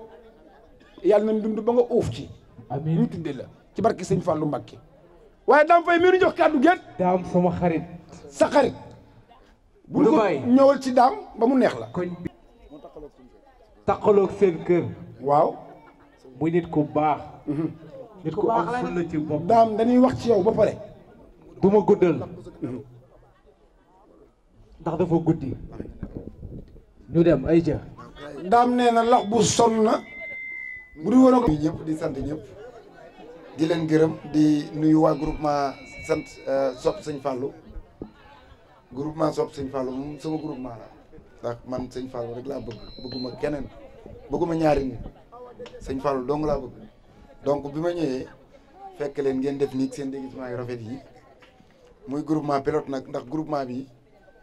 yàlla na dund ba nga uuf ci ñu tuddee la ci barki sëñ Fallou Mbacké waaye Dame Faye mi nu jox kàddu gen daam sama xarit sa xarit bu ko ñëwal ci daam ba mu neex la koñ bi taqaloog seen kër waaw muy nit ku baax nit ku am fulla ci bopp daam dañuy wax ci yow ba pare du ma guddal ndax dafa guddi ñu dem ay ja daam nee na lax bu sonn na bu du woon ko ñëpp di sant ñëpp di leen gërëm di nuyu waa groupement sant sopp sëñ Fallou groupement sopp sëñ Fallou moom sama groupement la ndax man sëñ Fallou rek laa bëgg bëgguma keneen bëgguma ñaari nit sëñ Fallou dong laa bëgg donc bi ma ñëwee fekk leen ngeen def nii seen déguisement yu rafet yi muy groupement pilote nag ndax groupement bi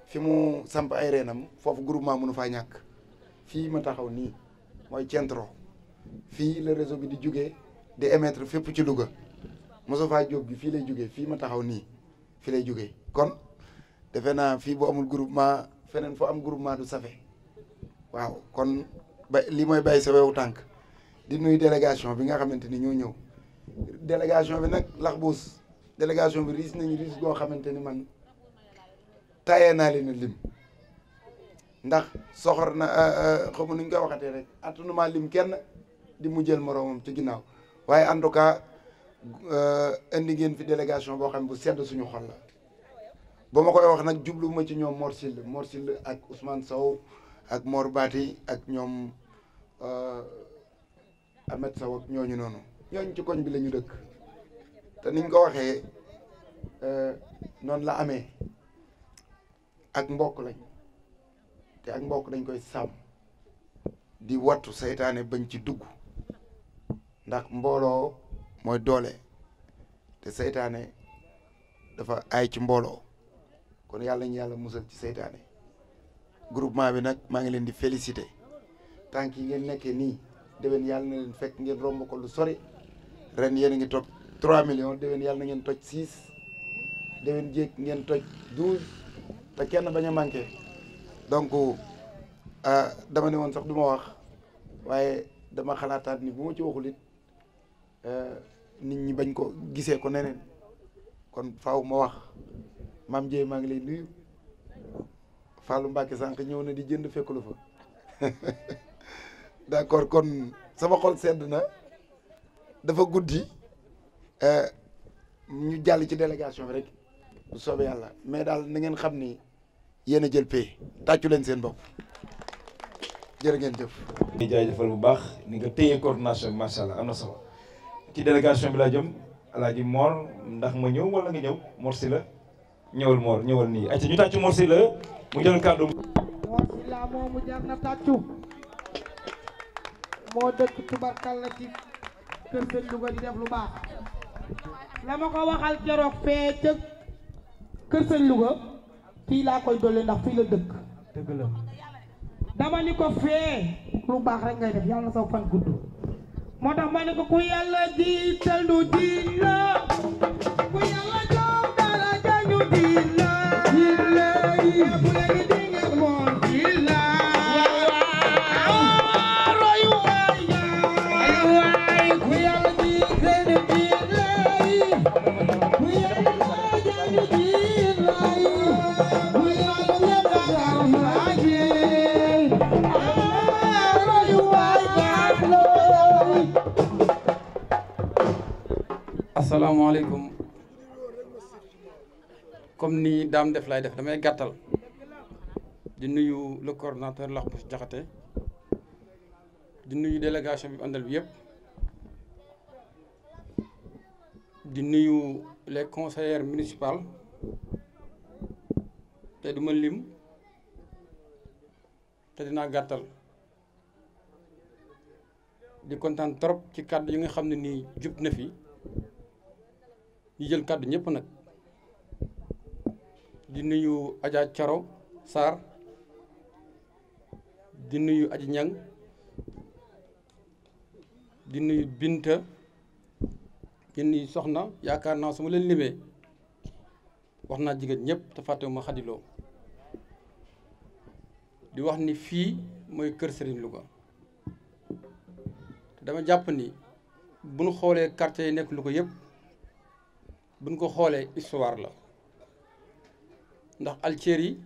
fi mu samp ay reenam foofu groupement mënu faa ñàkk fii ma taxaw nii mooy centro fii la réseau bi di jugee di émettre fépp ci Louga Moustapha Diop bi fii lay jugee fii ma taxaw nii fii lay jugee kon defe naa fii bu amul groupement feneen foo am groupement du safe waaw kon ba li mooy bàyyi sa wewu tànk di nuyu délégation bi nga xamante ni ñoo ñëw délégation bi nag Laxbuus délégation bi riis nañu riis goo xamante ni man tayee naa leen a lim ndax soxor na xaw ma nu ñu koy waxatee rek attanuma lim kenn di mu jël moroomam ci ginnaaw waaye en tout cas indi ngeen fi délégation boo xam ne bu sedd suñu xol la ba ma koy wax nag jublu ma ci ñoom Mor Syll ak Ousmane Sow ak Mor Bati ak ñoom Ahmed Sow ak ñooñu noonu ñooñu ci koñ bi la ñu dëkk te niñ ko waxee noonu la amee ak mbokk lañ te ak mbokk dañ koy sàmm di wattu seytaane bañ ci dugg ndax mbooloo mooy doole te seytaane dafa aay ci mbooloo kon yàlla ñu yàlla musal ci seytaane groupement bi nag maa ngi leen di féliciter tànk yi ngeen nekkee nii déwén yàlla na leen fekk ngeen romb ko lu sori ren yéen a ngi toog 3 millions déwén yàlla na ngeen toj 6 déwén jéeg ngeen toj 12 te kenn bañ a manqué donc dama ne woon sax du ma wax waaye dama xalaataat ni bu ma ci waxul it nit ñi bañ ko gisee ko neneen kon faaw ma wax maam Ndiaye maa ngi lay nuyu Fallou Mbacke sànq ñëw na di jënd fekkulu fa d'accord kon sama xol sedd na dafa guddi ñu jàll ci délégation bi rek bu soobee yàlla mais daal na ngeen xam ni yéen a jël pay tàccu leen seen bopp jërë ngeen jëf. di jaajëfal bu baax ni nga téye coordination bi macha allah am na solo ci délégation bi laa jëm Alaaji Mor ndax ma ñëw wala nga ñëw Mor Sylla ñëwal Mor ñëwal nii ayca ñu tàccu Mor Sylla mu jël kàddu. Mor Sylla moomu jar na tàccu moo dëkk tubarkalla ci kër sëñ Louga di def lu baax la ma ko waxal keroog fee ca kër sëñ Louga fii laa koy dolli ndax fii la dëkk dëgg la dama ni ko fee lu baax rek ngay def yàlla na saw fan gudd moo tax ma ne ko ku yàlla jiital du jiit la ku yàlla jox dara jañu jiit la jiit la bu léegi di ngeen moom jiit la roy waay waay ku yàlla jiital du jiit la ku yàlla jañu jiit la ku yàlla jox dara roy waay asalaamaaleykum comme ni daam def lay def damay gàttal di nuyu le coordonnateur Laxbous Diakhaté di nuyu délégation bi àndal bi yëpp di nuyu les conseillers municipaux te duma lim te dinaa gàttal di kontaan trop ci kàddu yi nga xam ne nii jub na fi ñu jël kàddu ñëpp nag di nuyu Adja Caro Sarr di nuyu Aji Ñang di nuyu Binta di nuyu Soxna yaakaar naa su ma leen limee wax naa jigéen ñëpp te fàttewuma xadiloo di wax ni fii mooy kër Serigne Louga te dama jàpp ni bu ñu xoolee quartier yi nekk Louga yëpp buñ ko xoolee histoire la ndax Alceri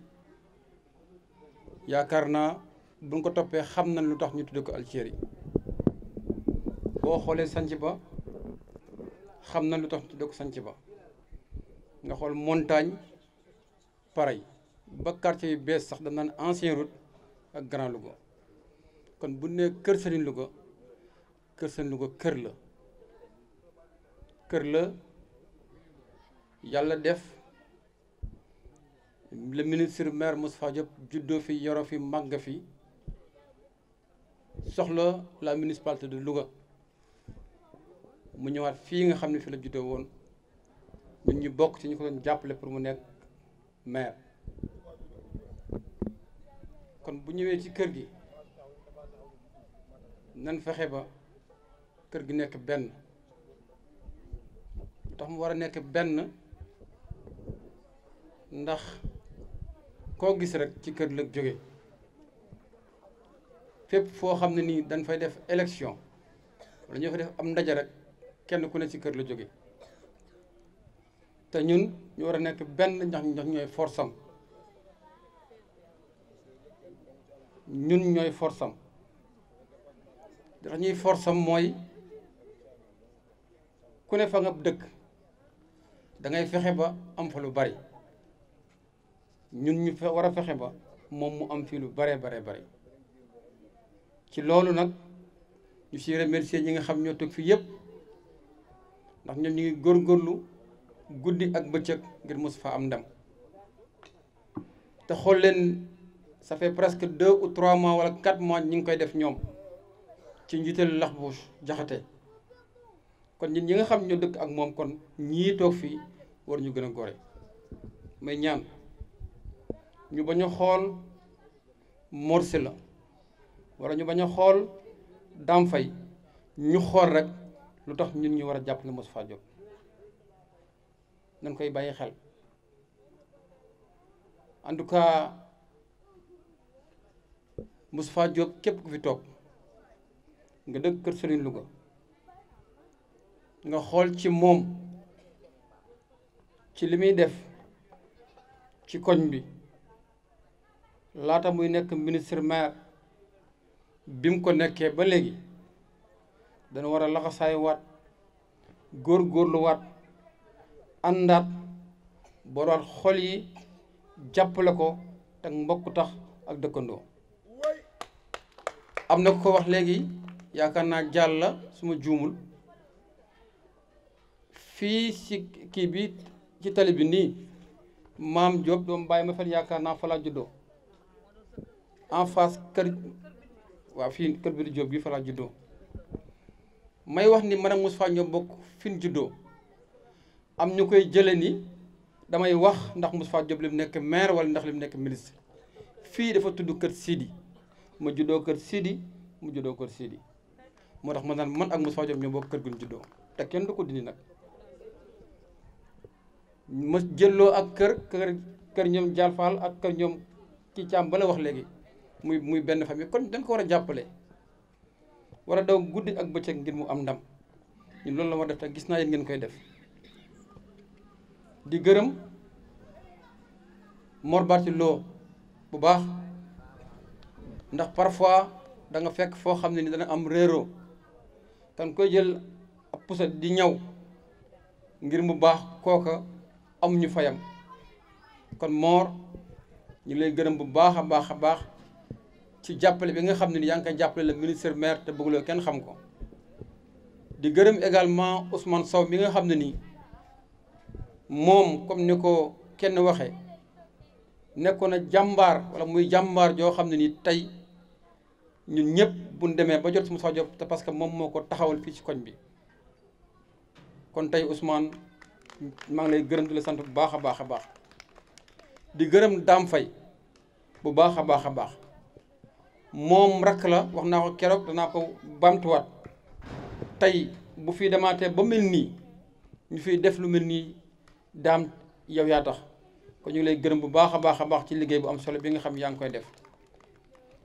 yaakaar naa buñ ko toppee xam nañ lu tax ñu tudde ko Alceri boo xoolee sanc ba xam nañ lu tax ñu tudde ko sanc ba nga xool montagne pareil ba quartier yu bees sax dañ naan ancien route ak Grand Louga kon bu ne kër Serigne Louga kër Serigne Louga kër la yàlla def le ministre maire Moustapha Diop juddoo fi yoroo fi màgg fi soxla la municipalité de Louga mu ñëwaat fii nga xam ne fi la juddoo woon ñun ñu bokk ci ñu ko doon jàppale pour mu nekk maire kon bu ñëwee ci kër gi nan fexe ba kër gi nekk benn tax mu war a nekk benn ndax koo gis rek ci kër la jóge fépp foo xam ne nii dañ fay def élection wala ñoo fa def am ndaje rek kenn ku ne ci kër la jóge te ñun ñu war a nekk benn ndax ñooy force am ñun ñooy force am ndax ñuy force am mooy ku ne fa nga dëkk da ngay fexe ba am fa lu bari ñun ñu war a fexe ba moom mu am fii lu bare ci loolu nag ñu si remercier ñi nga xam ñoo toog fii yëpp ndax ñoom ñu ngi góorgóorlu guddi ak bëccëg ngir mos fa am ndam te xool leen ça fait presque 2 ou 3 mois wala 4 mois ñi ngi koy def ñoom ci njiital Laxbous Diakhaté kon ñun ñi nga xam ñoo dëkk ak moom kon ñii toog fii war ñu gën a gore may ñaan ñu bañ a xool Mor Sylla wala ñu bañ a xool Dame Faye ñu xool rek lu tax ñun ñu war a jàppale Moustapha Diop nañ koy bàyyi xel en tout cas Moustapha Diop képp ku fi toog nga dëkk kër Serigne Louga nga xool ci moom ci li muy def ci koñ bi laata muy nekk ministre maire bi mu ko nekkee ba léegi dana war a laxasaay waat góorgóorlu waat àndaat booraat xol yi jàppale ko te mbokk tax ak dëkkandoo am na ko wax léegi yaakaar naa jàll la suma juumul fii ci kii bi ci tali bi nii maam Diop doom bàyyi ma fen yaakaar naa fa laa juddoo en face kër waaw fii kër bi di Diop gi fa laa juddoo may wax ni madame Moustapha ñoo bokk fi ñu juddoo am ñu koy jële ni damay wax ndax Moustapha Diop li mu nekk maire wala ndax li mu nekk ministre fii dafa tudd kër Sidi ma juddoo kër Sidi mu juddoo kër Sidi moo tax ma naan man ak Moustapha Diop ñoo bokk kër gu ñu juddoo te kenn du ko dindi nag ma jëlloo ak kër ñoom Dial Fall ak kër ñoom kii Thiam ba la wax léegi muy benn famille kon dañ ko war a jàppale war a daw guddi ak bëccëg ngir mu am ndam ñun loolu la war def te gis naa yéen ngeen koy def di gërëm Mor Barti Lo bu baax ndax parfois da nga fekk foo xam ne ni dana am réeroo kan koy jël ab pusa di ñaw ngir mu baax kooka amuñu fayam kon Mor ñu lay gërëm bu baax a baax a baax ci jàppale bi nga xam ne ni yaa ngi koy jàppale le ministre maire te bëgguloo kenn xam ko di gërëm également Ousmane Sow mi nga xam ne nii moom comme ni ko kenn waxee nekkoon na jàmbaar wala muy jàmbaar joo xam ne ni tey ñun ñëpp buñ demee ba jot Moustapha Diop te parce que moom moo ko taxawal fii ci koñ bi kon tey Ousmane maa ngi lay gërëm di la sant bu baax a baax a baax di gërëm Dame Faye bu baax a baax a baax moom rakk la wax naa ko keroog danaa ko bamtuwaat tey bu fi demaatee ba mel nii ñu fiy def lu mel nii daam yow yaa tax kon ñu ngi lay gërëm bu baax a baax a baax ci liggéey bu am solo bi nga xam yaa ngi koy def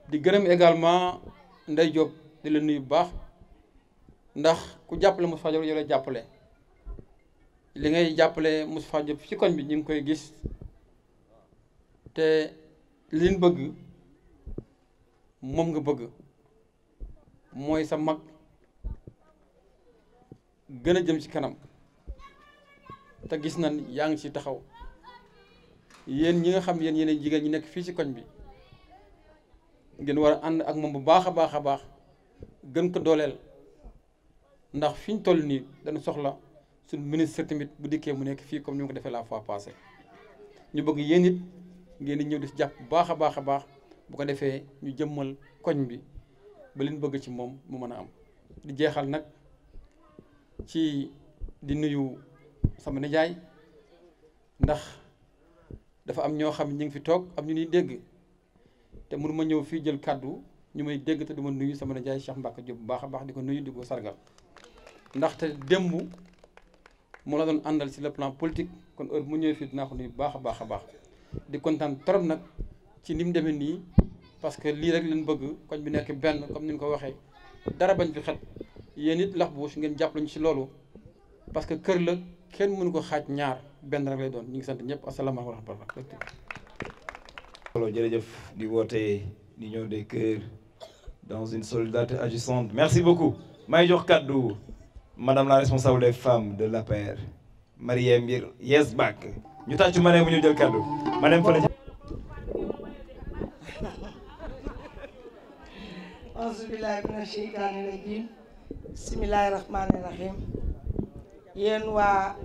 di gërëm également Ndeye Diop di la nuyu bu baax ndax ku jàppale Moustapha Diop yow la jàppale li ngay jàppale Moustapha Diop ci koñ bi ñu ngi koy gis te liñ bëgg moom nga bëgg mooy sa mag gën a jëm ci kanam te gis nañ yaa ngi ci taxaw yéen ñi nga xam yéen yéen jigéen ñi nekk fii ci koñ bi ngeen war a ànd ak moom bu baax a baax a baax gën ko dooleel ndax fi ñu toll nii dana soxla suñu ministre tamit bu dikkee mu nekk fii comme ni ma ko defee la fois passée ñu bëgg yéen it ngeen di ñëw di ci jàpp bu baax a baax a baax bu ko defee ñu jëmmal koñ bi ba leen bëgg ci moom mu mën a am di jeexal nag ci di nuyu sama nijaay ndax dafa am ñoo xam ñu ngi fi toog am ñu ñuy dégg te mënu ma ñëw fii jël kàddu ñu may dégg te du ma nuyu sama nijaay Cheikh Mbacke Diop bu baax a baax di ko nuyu di ko sargal ndaxte démb moo la doon àndal ci le plan politique kon heure mu ñëwee fii dinaa ko nuyu bu baax a baax a baax di kontaan trop nag ci ni mu demee nii parce que lii rek leen bëgg koñ bi nekk benn comme ni nga ko waxee dara bañ fi xet yéen it Lac-Bouche ngeen jàppale ñu ci loolu parce que kër la kenn mënu ko xaaj ñaar benn rek lay doon ñu ngi sant ñëpp asalaamaaleykum wa rahmatulah. alors jërëjëf di woote l'union des cœurs dans une solidarité agissante merci beaucoup. may jox kàddu madame la responsable des femmes de l'APR Marième Yes Bak ñu tàccu Marième mu ñu jël kàddu Marième fële. auzu billaahi mina sheytaani rajiim bismillaahi rahmaani rahiim yéen waa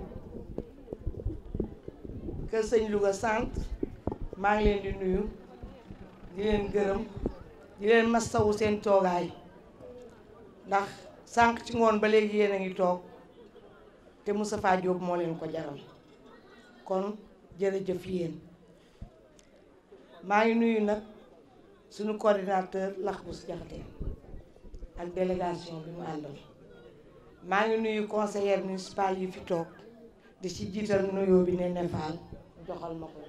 kër sëñ Louga centre maa ngi leen di nuyu di leen gërëm di leen masawu seen toogaay ndax sànq ci ngoon ba léegi yéen a ngi toog te Moustapha Diop moo leen ko jaral kon jërëjëf yéen maa ngi nuyu nag suñu coordinateur Lac-Bouche Diakhaté ak délégation bi mu àndal maa ngi nuyu conseillère municipal yi fi toog di ci jiital nuyoo bi ne Nefal joxal ma ko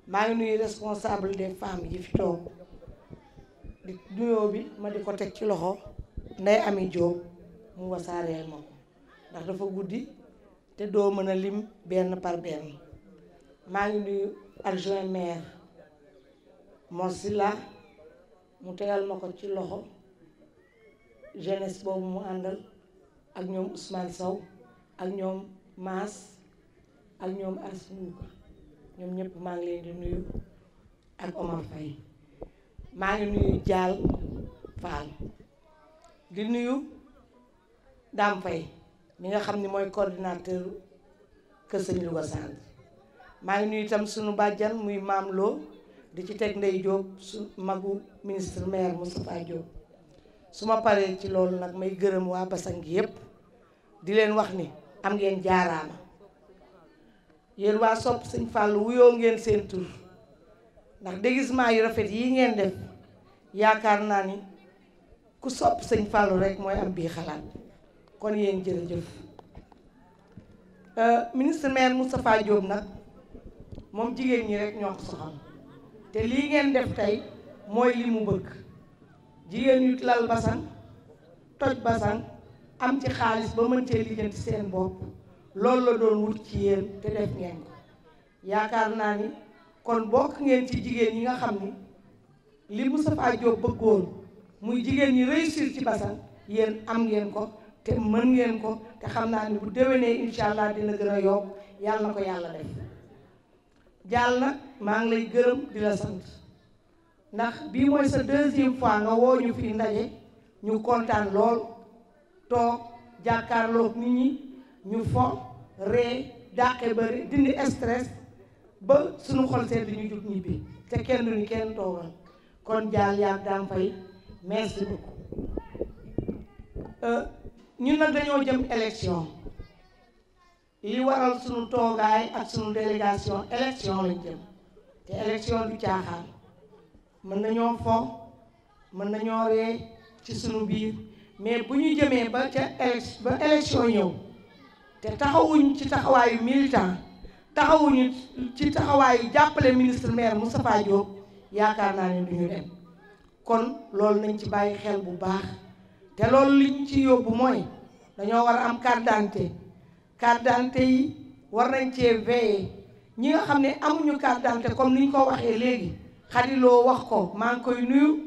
maa ngi nuyu responsable des femmes yi fi toog di nuyoo bi ma di ko teg ci loxo Ndeye Ami Diop mu wasaareel ma ko ndax dafa guddi te doo mën a lim benn par benn maa ngi nuyu adjoint maire Morsila mu tegal ma ko ci loxo jeunesse boobu mu àndal ak ñoom Ousmane Sow ak ñoom Maas ak ñoom Asmouka ñoom ñëpp maa ngi leen di nuyu ak Omar Faye maa ngi nuyu Dial Fall di nuyu Dame Faye mi nga xam ni mooy coordinateur Kër Sëñ Louga centre maa ngi nuyu itam sunu bàjjan muy Maam Lo di ci teg Ndey Diop su magu ministre maire Moustapha Diop su ma paree ci loolu nag may gërëm waa Basang gi yépp di leen wax ni am ngeen jaaraama yéen waa sopp sëñ Fallou wuyoo ngeen seen tur ndax déguisement yu rafet yi ngeen def yaakaar naa ni ku sopp sëñ Fallou rek mooy am bii xalaat kon yéen jërëjëf ministre maire Moustapha Diop nag moom jigéen ñi rek ñoo ko soxal te lii ngeen def tey mooy li mu bëgg jigéen yu lal basang toj basang am ci xaalis ba mën cee lijjanti seen bopp loolu la doon wut ci yéen te def ngeen ko yaakaar naa ni kon bokk ngeen ci jigéen yi nga xam ni li Moustapha Diop bëggoon muy jigéen ñi réussir ci basang yéen am ngeen ko te mën ngeen ko te xam naa ni bu déwénee incha allah dina gën a yokk yàlla na ko yàlla def jàll nag maa ngi lay gërëm di la sant ndax bii mooy sa deuxième fois nga woo ñu fii ndaje ñu kontaan lool toog jàkkaarloog nit ñi ñu fo ree dàqe bari dindi stress ba suñu xol seet ñu jug ñibbi te kenn du ni kenn toogal kon jaal yaag daam fay merci beaucoup ñun nag dañoo jëm élection li waral suñu toogaay ak suñu délégation élection lañ jëm te élection du caaxaan mën nañoo fo mën nañoo ree ci suñu biir mais bu ñu jëmee ba élection ñëw te taxawuñ ci taxawaayu militant taxawuñu ci taxawaayu jàppale ministre maire Moustapha Diop yaakaar naa ne duñu dem kon loolu nañ ci bàyyi xel bu baax te loolu liñ ci yóbbu mooy dañoo war a am carte d'identité carte d'identité yi war nañ cee veiller ñi nga xam ne amuñu carte d'identité comme ni ñu ko waxee léegi xadiloo wax ko maa ngi koy nuyu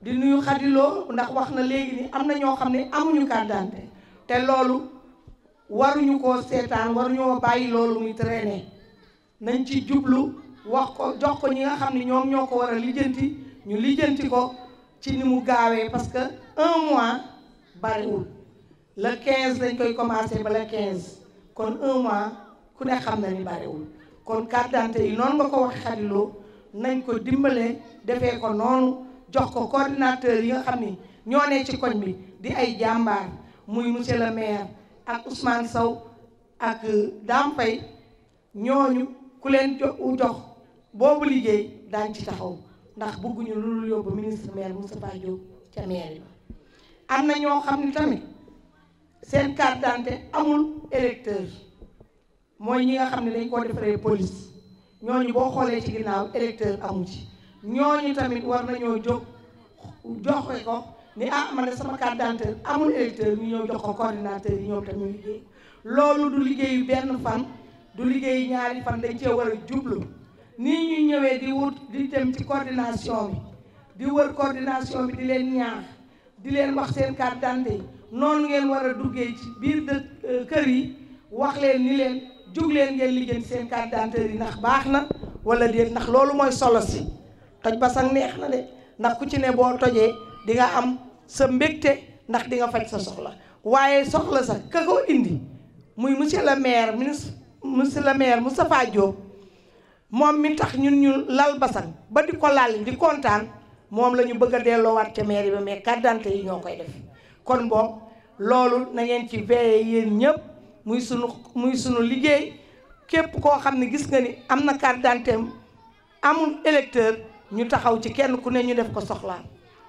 di nuyu xadiloo ndax wax na léegi ni am na ñoo xam ne amuñu carte d'identité te loolu waruñu koo seetaan waruñoo bàyyi loolu muy traîner nañ ci jublu wax ko jox ko ñi nga xam ne ñoom ñoo ko war a lijjanti ñu lijjanti ko ci ni mu gaawee parce que 1 mois bariwul le 15 dañ koy commencé ba le 15 kon 1 mois ku ne xam na ni bariwul kon carte d'identité yi noonu nga ko wax xadiloo nañ ko dimbale defee ko noonu jox ko coordinateur yi nga xam ni ñoo ne ci koñ bi di ay jàmbaar muy monsieur le maire ak Ousmane Sow ak Dame Faye ñooñu ku leen jox boobu liggéey daañ ci taxaw ndax bëgguñu lu yóbbu ministre maire Moustapha Diop ca maire bi am na ñoo xam ni tamit seen carte d'identité amul électeur mooy ñi nga xam ne dañ koo defaree police ñooñu boo xoolee ci ginnaaw électeur amu ci ñooñu tamit war nañoo jóg joxe ko ni man de sama carte d'identité amul électeur ñu ñëw jox ko coordinateur yi ñoom tamit liggéey loolu du liggéeyu benn fan du liggéeyu ñaari fan dañ cee war a jublu nii ñuy ñëwee di wut di dem ci coordination bi di wër coordination bi di leen ñaax di leen wax seen carte d'identité yi noonu ngeen war a duggee ci biir kër yi wax leen ni leen jug leen ngeen liggéey seen carte d'identité yi ndax baax na wala déet ndax loolu mooy solo si toj basang neex na de ndax ku ci ne boo tojee di nga am sa mbégte ndax di nga faj sa soxla waaye soxla sa ka ko indi muy monsieur le maire monsieur le maire Moustapha Diop moom mi tax ñun ñu lal basang ba di ko lal di kontaan moom la ñu bëgg a delloowaat ca maire ba mais carte d'identité yi ñoo koy def kon boog loolu na ngeen ci veiller yéen ñëpp muy sunu liggéey képp koo xam ne gis nga ni am na carte d'identité amul électeur ñu taxaw ci kenn ku ne ñu def ko soxlaan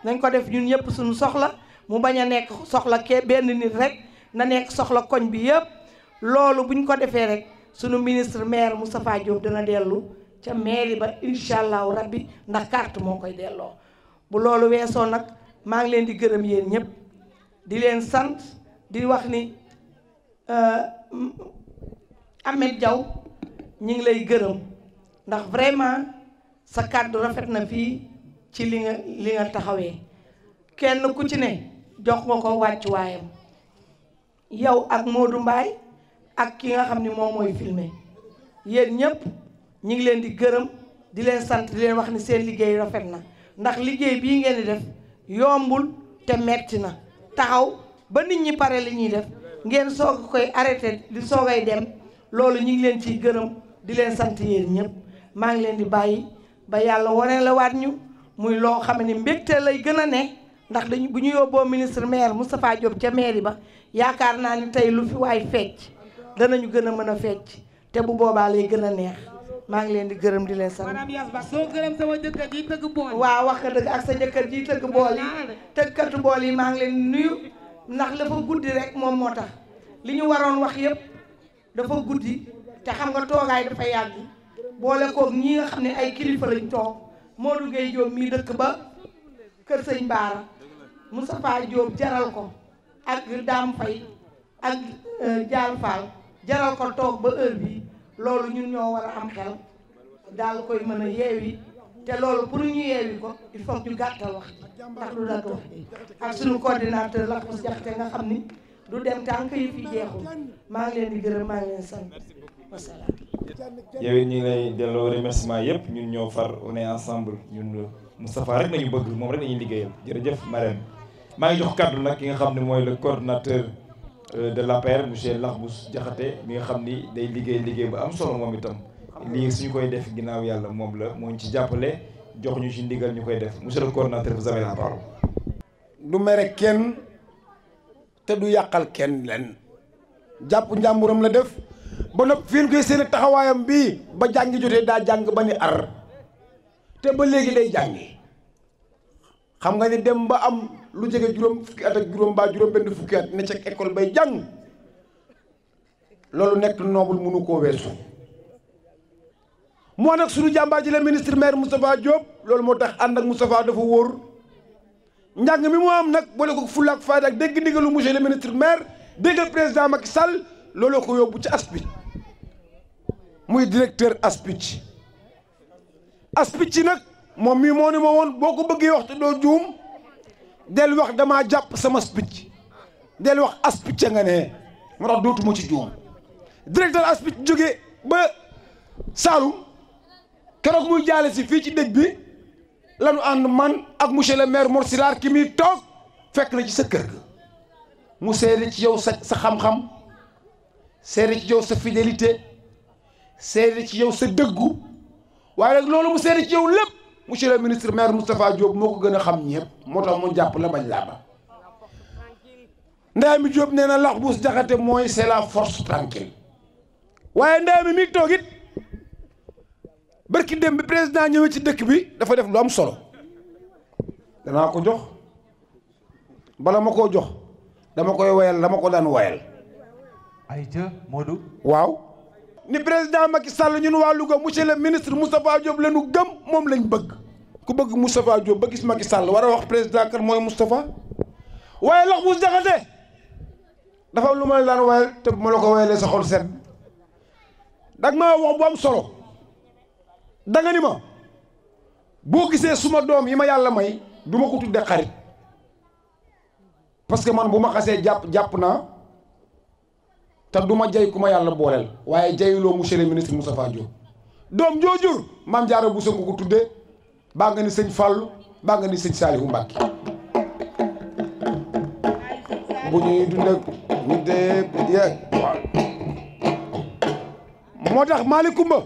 nañ ko def ñun ñëpp suñu soxla mu bañ a nekk soxla benn nit rek na nekk soxla koñ bi yëpp loolu buñ ko defee rek sunu ministre maire Moustapha Diop dana dellu ca mairie ba incha allahu rabbi ndax carte moo koy delloo bu loolu weesoo nag maa ngi leen di gërëm yéen ñëpp di leen sant di wax ni Ahmed Diaw ñi ngi lay gërëm ndax vraiment sa kàddu rafet na fii ci li nga taxawee kenn ku ci ne jox nga ko wàccuwaayam yow ak Modou Mbaye ak ki nga xam ni moom mooy filmer yéen ñëpp ñi ngi leen di gërëm di leen sant di leen wax ni seen liggéey rafet na ndax liggéey bii ngeen di def yombul te metti na taxaw ba nit ñi pare li ñuy def ngeen soog koy arrêté di soogay dem loolu ñi ngi leen ciy gërëm di leen sant yéen ñëpp maa ngi leen di bàyyi ba yàlla wane la waat ñu muy loo xam ne mbégte lay gën a ne ndax bu ñu yóbboo ministre maire Moustapha Diop ca mairie ba yaakaar naa ni tey lu fi waay fecc danañu gën a mën a fecc te bu boobaa lay gën a neex maa ngi leen di gërëm di leen sant. madame Yasba soo gërëm sama jëkkër ji tëgg bool. waaw wax nga dëgg ak sa jëkkër ji tëgg bool yi tëggkatu bool yi maa ngi leen di nuyu ndax dafa guddi rek moom moo tax li ñu waroon wax yëpp dafa guddi te xam nga toogaay dafa yàgg boole koog ñi nga xam ne ay kilifa lañ toog Modou Gueye Diop mii dëkk ba Kër Sëñ Baara Moustapha Diop jaral ko ak Dame Faye ak Dial Fall jaral ko toog ba heure bi loolu ñun ñoo war a am xel daal koy mën a yeewi te loolu pour ñu yeewi ko il faut ñu gàttal wax ndax du dagg wax ak suñu coordinateur la ko jaxte nga xam ni du dem tànk yi fi jeexul maa ngi leen di gërëm maa ngi leen sant wasalaam. yow it ñu ngi lay delloo remerciement yëpp ñun ñoo far on est ensemble ñun Moustapha rek nañu bëgg moom rek nañuy liggéeyal jërëjëf Marème maa ngi jox kaddu nag ki nga xam ne mooy le coordonnateur de l'APR monsieur Lakhbous Diakhaté mi nga xam ni day liggéey bu am solo moom itam lii suñu koy def ginnaaw yàlla moom la moo ñu ci jàppale jox ñu ci ndigal ñu koy def monsieur le coordonnateur vous avez la parole. du mere kenn te du yàqal kenn leen jàpp njàmburam la def ba nopp fi koy seen taxawaayam bii ba jàngi jotee daa jàng ba ni ar te ba léegi day jàngi xam nga ni dem ba am lu jege juróom fukki at ak juróom ba juróom benn fukki at ne ca école bay jàng loolu nekk noble mënu koo weesu moo nag suñu jàmbaar ji la ministre maire Moustapha Diop loolu moo tax ànd ak Moustapha dafa wóor njàng mi mu am nag boole ko fulla ak fayda ak dégg ndigalu monsieur le ministre maire déggal président Macky Sall looloo ko yóbbu ci ASPIT muy directeur ASPIT nag moom mii moo ni ma woon boo ko bëggee wax te doo juum del wax damaa jàpp sama ASPIT del wax ASPIT nga ne moo tax dootuma ci juum directeur ASPIT jóge ba Saloum keroog muy jaale si fii ci dëj bi lanu ànd man ak monsieur le maire Mor Silar ki muy toog fekk na ci sa kër ga mu seede ci yow sa xam-xam seede ci yow sa fidélité seede ci yow sa dëggu waaye nag loolu mu seede ci yow lépp monsieur le ministre maire Moustapha Diop moo ko gën a xam ñëpp moo tax mu jàpp la bañ laa ba Ndeye mi Diop nee na Lakhbous Diakhaté mooy c'est la force tranquille waaye Ndeye mi toog it barki dem bi président ñëwee ci dëkk bi dafa def lu am solo danaa ko jox bala ma koo jox dama koy woyal dama ko daan woyal. ayca Modou. waaw ni président Macky Sall ñun waa Louga monsieur le ministre Moustapha Diop la ñu gëm moom lañ bëgg ku bëgg Moustapha Diop ba gis Macky Sall war a wax président kan mooy Moustapha waaye Lakhbous Diakhaté dafa lu ma la daan woyal te bu ma la ko woyalee sa xol set dag maa wax bu am solo. danga ni ma boo gisee suma doom yi ma yàlla may du ma ko tudde xarit parce que man bu ma xasee jàpp naa te du ma jay ku ma yàlla booleel waaye jayuloo monsieur le ministre Moustapha Diop doom joojur maam Jaara Buso nga ko tudde baa nga ni sëñ Fallou baa nga ni sëñ Saliou Mbacké bu ñuy dund ak ñu dee waaw moo tax Malick Coumba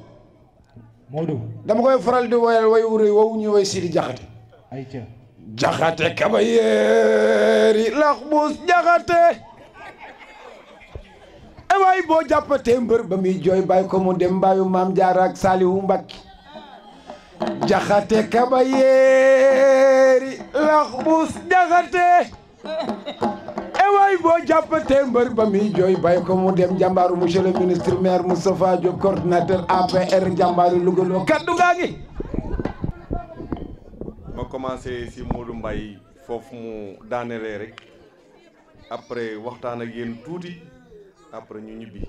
Modou dama koy faral di woyal way wu rëy woowu ñuy woy Sidi Diakhaté ayca Diakhaté kaba yeeri Lakhbous Diakhaté e waay boo jàppatee mbër ba muy jooy bàyyi ko mu dem bàyyu maam Jaara ak Saliou Mbacké Diakhaté kaba yeeri Lakhbous Diakhaté e waay boo jàppatee mbër ba muy jooy bàyyi ko mu dem jàmbaaru monsieur le ministre maire Moustapha Diop coordinateur APR jàmbaaru Louga loo kaddu gaa ngi ma commencé si Modou Mbaye foofu mu daanelee rek après waxtaan ak yéen tuuti après ñu ñibbi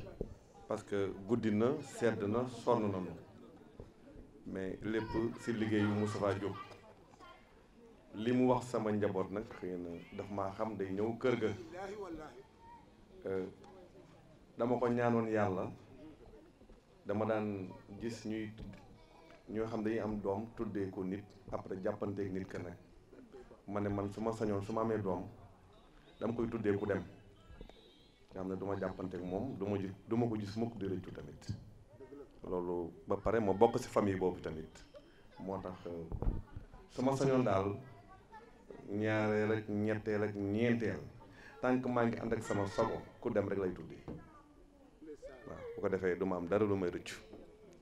parce que guddi na sedd na sonn nañu mais lépp si liggéeyu Moustapha Diop li mu wax sama njaboot nag xëy na daf maa xam day ñëw kër ga dama ko ñaanoon yàlla dama daan gis ñoo xam dañuy am doom tuddee ko nit après jàppanteeg nit ka nag ma ne man su ma sañoon su ma amee doom dama koy tuddee ku dem nga xam ne du ma jàppanteeg moom du ma ko gis mukk di rëccu tamit loolu ba pare ma bokk ci famille boobu tamit moo tax su ma sañoon daal ñaareel ak ñetteel ak ñeenteel tant que maa ngi ànd ak sama sago ku dem rek lay tuddi waaw bu ko defee du ma am dara lu may rëccu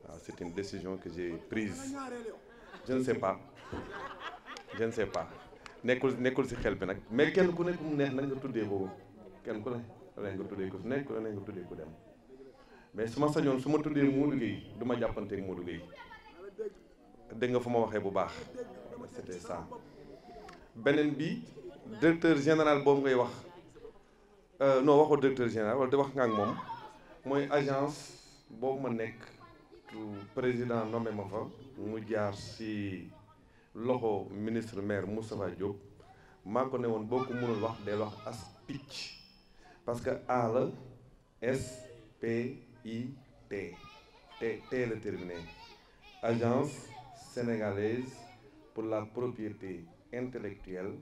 waaw c'est une décision que j'ai prise je ne sais pas nekkul ci xel bi nag mais kenn ku nekk mu neex nag nga tuddee boobu kenn ku ne nga tuddee ko nekk ku ne nga tuddee ko dem mais su ma sañoon su ma tuddee Modou Gueye du ma jàppanteeg Modou Gueye dégg nga fu ma waxee bu baax c'était ça beneen bi directeur général boobu ngay wax non waxoo directeur général wala di wax nga ak moom mooy agence boobu ma nekk président nommé ma fa mu jaar ci loxo ministre maire Moustapha Diop maa ko ne woon boo ko mënul wax del wax ASPIT parce que A la SPIT T la terminé agence sénégalaise pour la propriété intellectuelle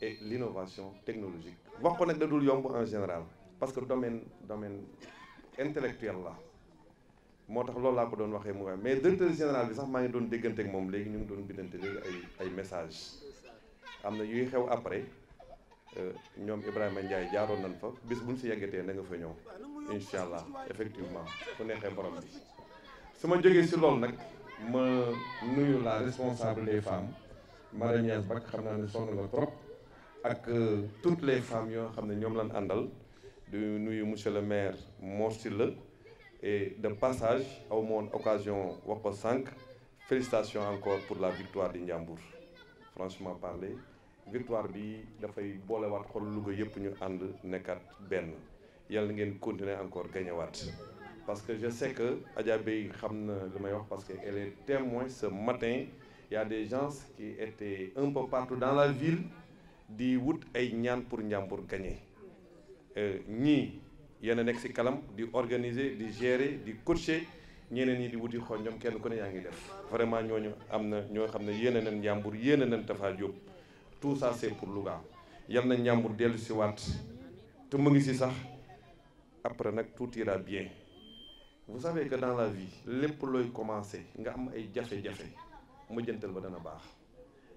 et l'innovation technologique wax ko nag da dul yomb en général parce que domaine intellectuel la moo tax loolu laa ko doon waxee mu nga mais directeur général bi sax maa ngi doon déggante ak moom léegi ñu ngi doon bindante léegi ay message am na yuy xew après ñoom Ibrahima Ndiaye jaaroon nañ fa bis buñ si yeggatee na nga fa ñëw incha allah effectivement ku neexee borom bi su ma jógee si loolu nag ma nuyu la responsable des femmes Mariam Niass Bak xam naa ne sonn nga trop ak toutes les femmes yoo xam ne ñoom lañ àndal di nuyu monsieur le maire Mor Sylla et de passage aw moon occasion wax ko sànq félicitations encore pour la victoire di Ndiambour franchement parler victoire bi dafay boolewaat xol Louga yëpp ñu ànd nekkat benn yàlla ngeen continuer encore gagnewaat parce que je sais que Adja Bey xam na li may wax parce que elle est témoin ce matin il y a des gens qui étaient un peu partout dans la ville di wut ay ñaan pour Ndiambour gagner ñii yéen a nekk ci kalam di organiser di gérer di coacher ñeneen ñi di wuti xonjom kenn ku ne yaa ngi def vraiment ñooñu am na ñoo xam ne yéene nañ Ndiambour yéene nañ Tafa Diop tout ça c'est pour Louga yal na Ndiambour dellu si waat te mu ngi si sax après nag tout ira bien vous savez que dans la vie lépp looy commencer nga am ay jafe-jafe mujjantal ba dana baax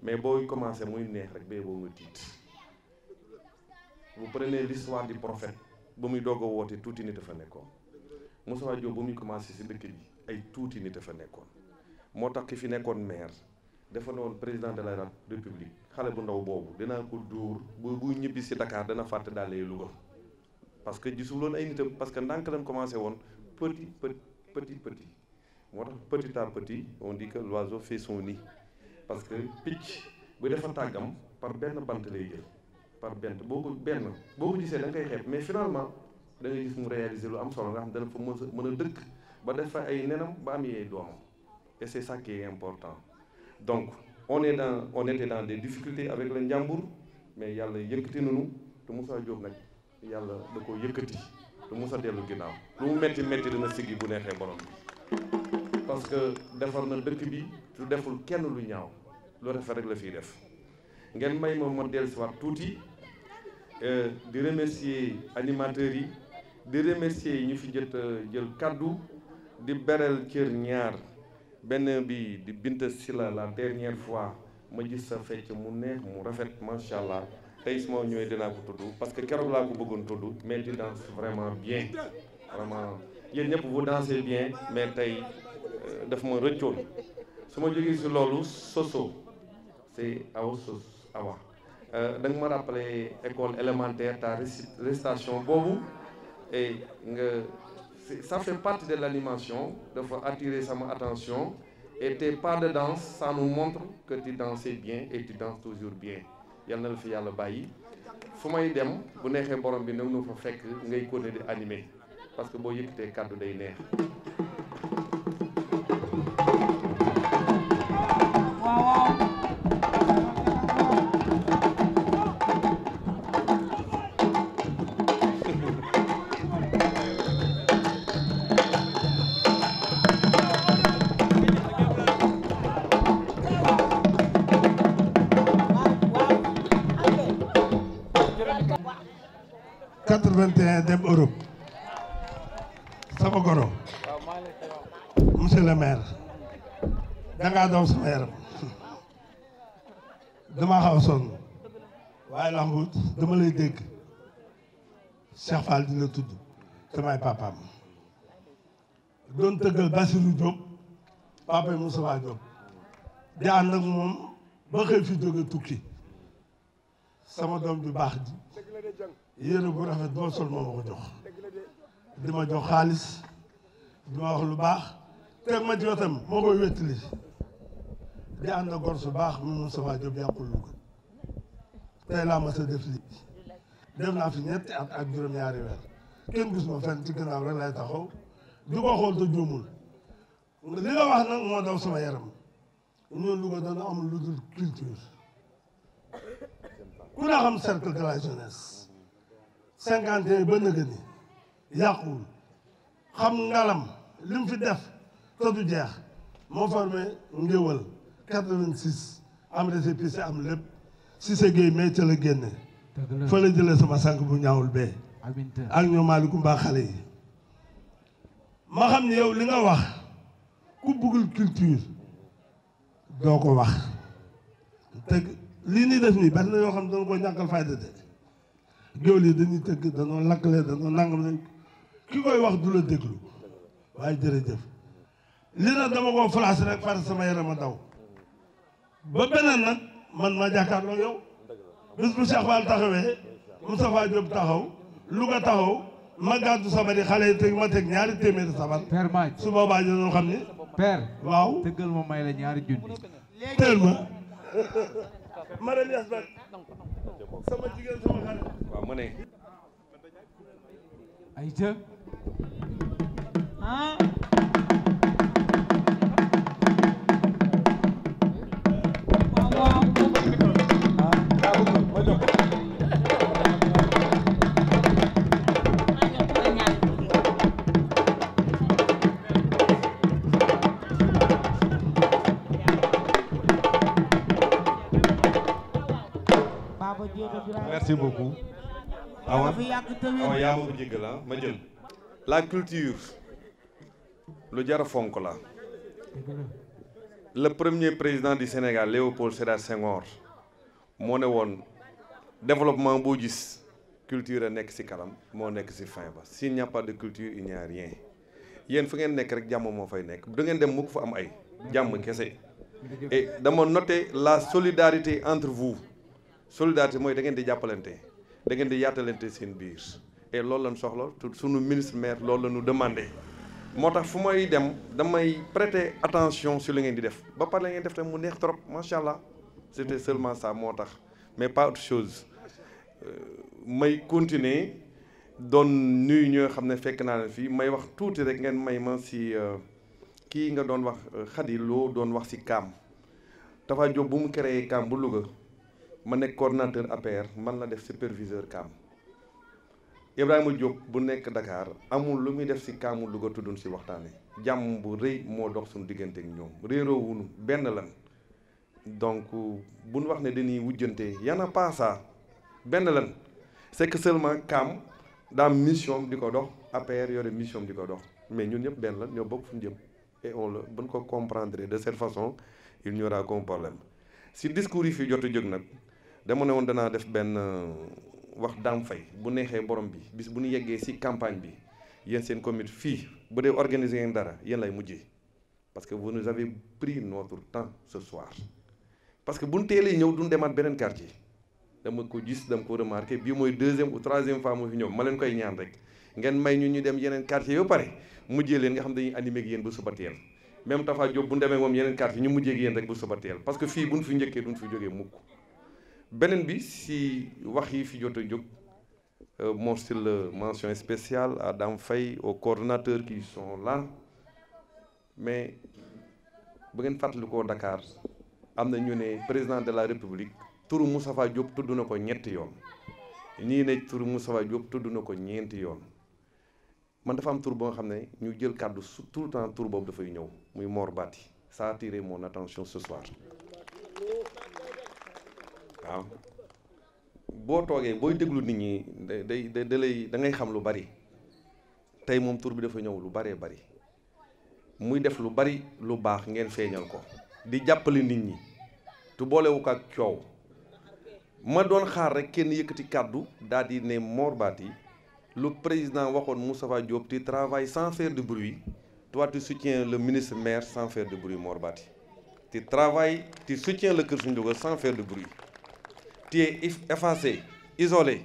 mais booy commencer muy neex rek bee boo nga tiit vous prenez l'histoire du prophète ba muy doog a woote tuuti nit a fa nekkoon Moussa Diop ba muy commencé si dëkk bi ay tuuti nit a fa nekkoon moo tax ki fi nekkoon maire dafa ne woon président de la république xale bu ndaw boobu dinaa ko dóor bu ñibbi si Dakar dana fàtte daalee Louga parce que gisuloon ay nitam parce que ndànk lañ commencé woon petit moo tax petit à petit on dit que l'oiseau fait son nid parce que picc bu defa tàggam par benn bant lay jël par benn boo ko gisee da nga koy xeeb mais finalement da ngay gis mu réaliser lu am solo nga xam dana fa mën a dëkk ba def fa ay nenam ba am yee doomam et c'est ça qui est important donc on était dans des difficultés avec le Ndiambour mais yàlla yëkkati nañu te Moussa Diop nag yàlla da ko yëkkati te Moussa dellu ginnaaw lu mu metti dina siggi bu neexee borom bi parce que defar na dëkk bi su deful kenn lu ñaaw lu rafet rek la fiy def ngeen may ma dellu si waat tuuti di remercier animateurs yi di remercier ñu fi jël kaddu di beral cër ñaar benn bi di Binta Sila la dernière fois ma gis sa fecc mu neex mu rafet macha allah tey su ma ñëwee dinaa ko tudd parce que keroog laa ko bëggoon tudd mais di danse vraiment bien vraiment yéen ñëpp vous dansez bien mais tey daf ma rëccoon su ma jógee si loolu Soso c'est Awa da nga ma rappelé école élémentaire ta récitation boobu et ça fait partie de l'animation dafa attirer sama attention et tes pas de danse ça nous montre que tu dansais bien et tu danses toujours bien yal na la fi yàlla bàyyi fu may dem bu neexee borom bi nag nu fa fekk ngay continuer di animer parce que boo yëkkatee kàddu day neex. dem Europe sama goro monsieur le maire dangaa daw sama yaram dama xaw sonn waaye lambu dama lay dégg Cheikh Fall di la tudd te may papaam doon tëggal Bassirou Diop papa Moussa Diop di ànd ak moom ba xëy fi jóge tukki sama doom ju baax ji yére bu rafet boo sol moo ma ko jox di ma jox xaalis di ma wax lu baax teg ma ci wetam moo koy wettali di ànd ak gor su baax mu Moussa Diop yàqul lu ko tey laa ma sa def lii def naa fi ñetti at ak juróom-ñaari weer kenn gis ma fenn ci gannaaw rek lay taxaw du ko xool te juumul li nga wax nag moo daw sama yaram ñun Louga dana am lu dul culture ku na xam cercle de la jeunesse 51 ba nëgë ni yàquwul xam ngalam li mu fi def te du jeex moo formé ngéwal 86 am récépissé am lépp si sa géey mais ca la génne fa la jëlee sama sànq bu ñaawul bee ak ñoom Malick Mba xale yi ma xam ne yow li nga wax ku bëggul culture doo ko wax te lii nii def nii bari na yoo xam ne dañu ko ñàkkal fayda de géwél yi dañuy tëgg dañoo lakkale dañoo nangam nañ ki koy wax du la déglu waaye jërëjëf lii nag dama ko flash rek parce que sama yaram a daw ba beneen nag man ma jàkkaarloo yow bis bu Cheikh Fall taxawee Moustapha Diop taxaw Louga taxaw ma gàddu sabar yi xale yi teg ma teg ñaari téeméeri sabar Père Maaj su boobaa ñu xam ni Père waaw tëggal ma may la ñaari junni teel ma Marème Yass Ba sama jigéen sama xale waaw mu ne Aïcha ah merci beaucoup. awa yaa ma ko jéggal ma jël. la culture lu jar a fonk la. le premier président du Sénégal Léopold Sédar Senghor moo ne woon développement boo gis culture a nekk ci kanam moo nekk ci fin ba s'il n'y a pas de culture il n'y a rien yéen fu ngeen nekk rek jàmm moo fay nekk du ngeen dem mukk fa am ay jàmm kese. et dama noté la solidarité entre vous. solidarité mooy da ngeen di jàppalante da ngeen di yaatalante seen biir et loolu lañ soxla sunu ministre maire loolu la ñu demandé moo tax fu may dem damay prêter attention sur li ngeen di def ba pare la ngeen def tam mu neex trop macha allah c'était seulement ça moo tax mais pas autre chose may continuer doon nuyu ñoo xam ne fekk naa leen fii may wax tuuti rek ngeen may ma si kii nga doon wax Khady Lo doon wax si Kaam Tafa Diop bu mu créé Kaam bu Louga. ma nekk coordinateur APR man la def superviseur Kaam Ibrahima Diop bu nekk Dakar amul lu muy def si Kaamu Louga tuddun si waxtaane jàmm bu rëy moo dox suñu diggante ak ñoom réeroo wuñu benn lan donc bu ñu wax ne dañuy wujjante y en a pas ça benn lan c'est que seulement Kaam daa mission di ko dox APR yore mission di ko dox mais ñun ñëpp benn lan ñoo bokk fu ñu jëm et on la buñ ko comprendre de cette façon il n'y aura aucun problème si discours yi fi jot a jóg nag dama ne woon danaa def benn wax Dame Faye bu neexee borom bi bis bu ñu yeggee ci campagne bi yéen seen comité fii bu dee organiser ngeen dara yéen lay mujjee parce que vous nous avez pris notre temps ce soir parce que bu ñu teelee ñëw duñ demaat beneen quartier dama ko gis dama ko remarqué bii mooy deuxième ou troisième fois moo fi ñëw ma leen koy ñaan rek ngeen may ñu dem yeneen quartier yoo pare mujjee leen nga xam dañuy animé ak yéen bu suba teel même Tafa Diop bu ñu demee moom yeneen quartier ñu mujjee ak yéen rek bu suba teel parce que fii buñ fi njëkkee duñ fi jógee mukk beneen bi si wax yi fi jot a jóg mon style mention spéciale à Dame Faye aux coordonnateurs qui sont là mais bu ngeen fàttalikoo Dakar am na ñu ne président de la République turu Moustapha Diop tudd na ko ñetti yoon ñii ne turu Moustapha Diop tudd na ko ñeenti yoon man dafa am tur boo nga xam ne ñu jël kàddu tout le temps tur boobu dafay ñëw muy Mor Bati ça a attiré mon attention ce soir waaw boo toogee booy déglu nit ñi da ngay xam lu bari tey moom tur bi dafa ñëw lu baree bari muy def lu bari lu baax ngeen feeñal ko di jàppale nit ñi tu boolewu ko ak coow ma doon xaar rek kenn yëkkati kàddu daal di ne Mor Bati le président waxoon Moustapha Diop tu travailles sans faire de bruit toi tu soutiens le ministre maire sans faire de bruit Mor Bati tu travailles tu soutiens le Kër Ndiouga sans faire de bruit tu es effacé isolé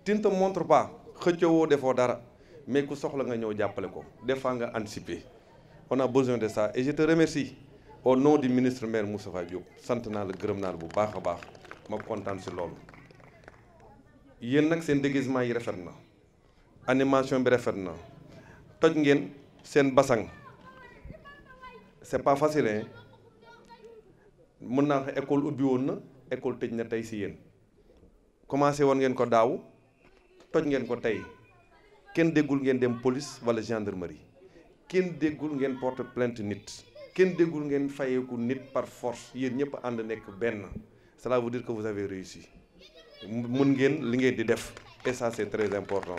tu ne te montres pas xëccoo defoo dara mais ku soxla nga ñëw jàppale ko des fois nga anticiper on a besoin de ça et je te remercie au nom du ministre maire Moustapha Diop sant naa la gërëm naa la bu baax a baax ma kontaan si loolu yéen nag seen déguisement yi rafet na animation bi rafet na toj ngeen seen basang c'est pas facile hein mën naa wax école ubbi woon na école tëj na tey si yéen commencé woon ngeen ko daaw toj ngeen ko tey kenn déggul ngeen dem police wala gendarmerie kenn déggul ngeen porte plainte nit kenn déggul ngeen fayeeku nit par force yéen ñëpp ànd nekk benn cela veut dire que vous avez réussi mun ngeen li ngeen di def et ça c'est très important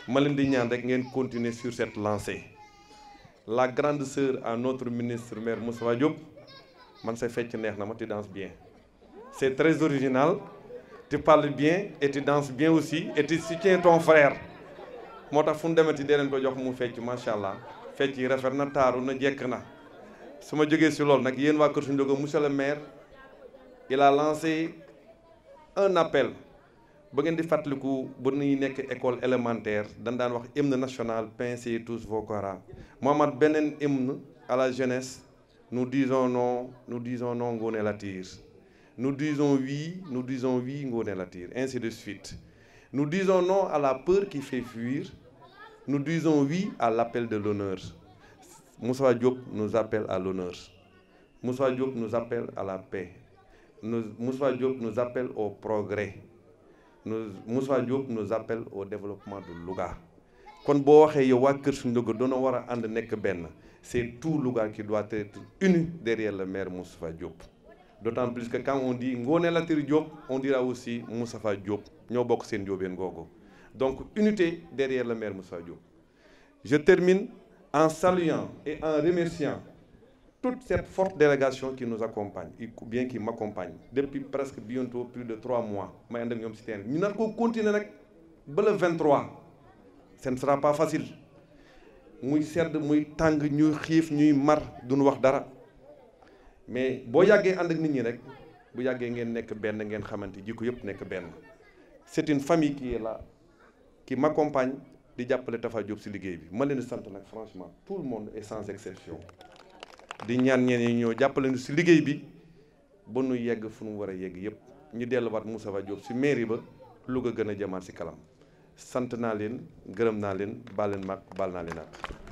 ma leen di ñaan rek ngeen continuer sur cette lancée la grande sœur à notre ministre maire Moustapha Diop man say fecc neex na ma tu danses bien c'est très original tu parles bien et tu danses bien aussi et tu soutiens ton frère moo tax fu mu demati dee leen ko jox mu fecc macha allah fecc yi rafet na taaru na jekk na su ma jógee si loolu nag yéen waa Kër Ndiouga monsieur le maire il a lancé un appel ba ngeen di fàttaliku ba nuy nekk école élémentaire dañ daan wax hymne national pincez tous vos koras Mohamed beneen hymne à la jeunesse nous disons non Ngoné Latyr nous disons oui Ngoné Latyr ainsi de suite nous disons non à la peur qui fait fuir nous disons oui à l'appel de l'honneur Moustapha Diop nous appelle à l'honneur Moustapha Diop nous appelle à la paix Moustapha Diop nous appelle au progrès Moustapha Diop nous appelle au développement de Louga kon boo waxee yow waa Kër Ndiouga doona war a ànd nekk benn c'est tout Louga qui doit être uni derrière le maire Moustapha Diop d'autant plus que quand on dit Ngoné Latyr Diop on dira aussi Moustapha Diop ñoo bokk seen Diobène googu donc unité derrière le maire Moustapha Diop. Je termine en saluant et en remerciant toute cette forte délégation qui nous accompagne ou bien qui m'accompagne depuis presque bientôt plus de 3 mois may ànd ak ñoom si terrain ñu nar ko continuer nag ba le 23 ce ne sera pas facile muy sedd muy tàng ñuy xiif ñuy mar duñu wax dara mais boo yàggee ànd ak nit ñi rek bu yàggee ngeen nekk benn ngeen xamante jikko yëpp nekk benn c'est une famille qui est là qui m'accompagne di jàppale Tafa Diop si liggéey bi ma leen di sant nag franchement tout le monde et sans exception di ñaan ñeen ñi ñoo jàppale ñu si liggéey bi ba nu yegg fu nu war a yegg yëpp ñu delluwaat Moustapha Diop si mairie ba Louga gën a jëmaat si kalam sant naa leen gërëm naa leen baal leen mag baal naa leen ak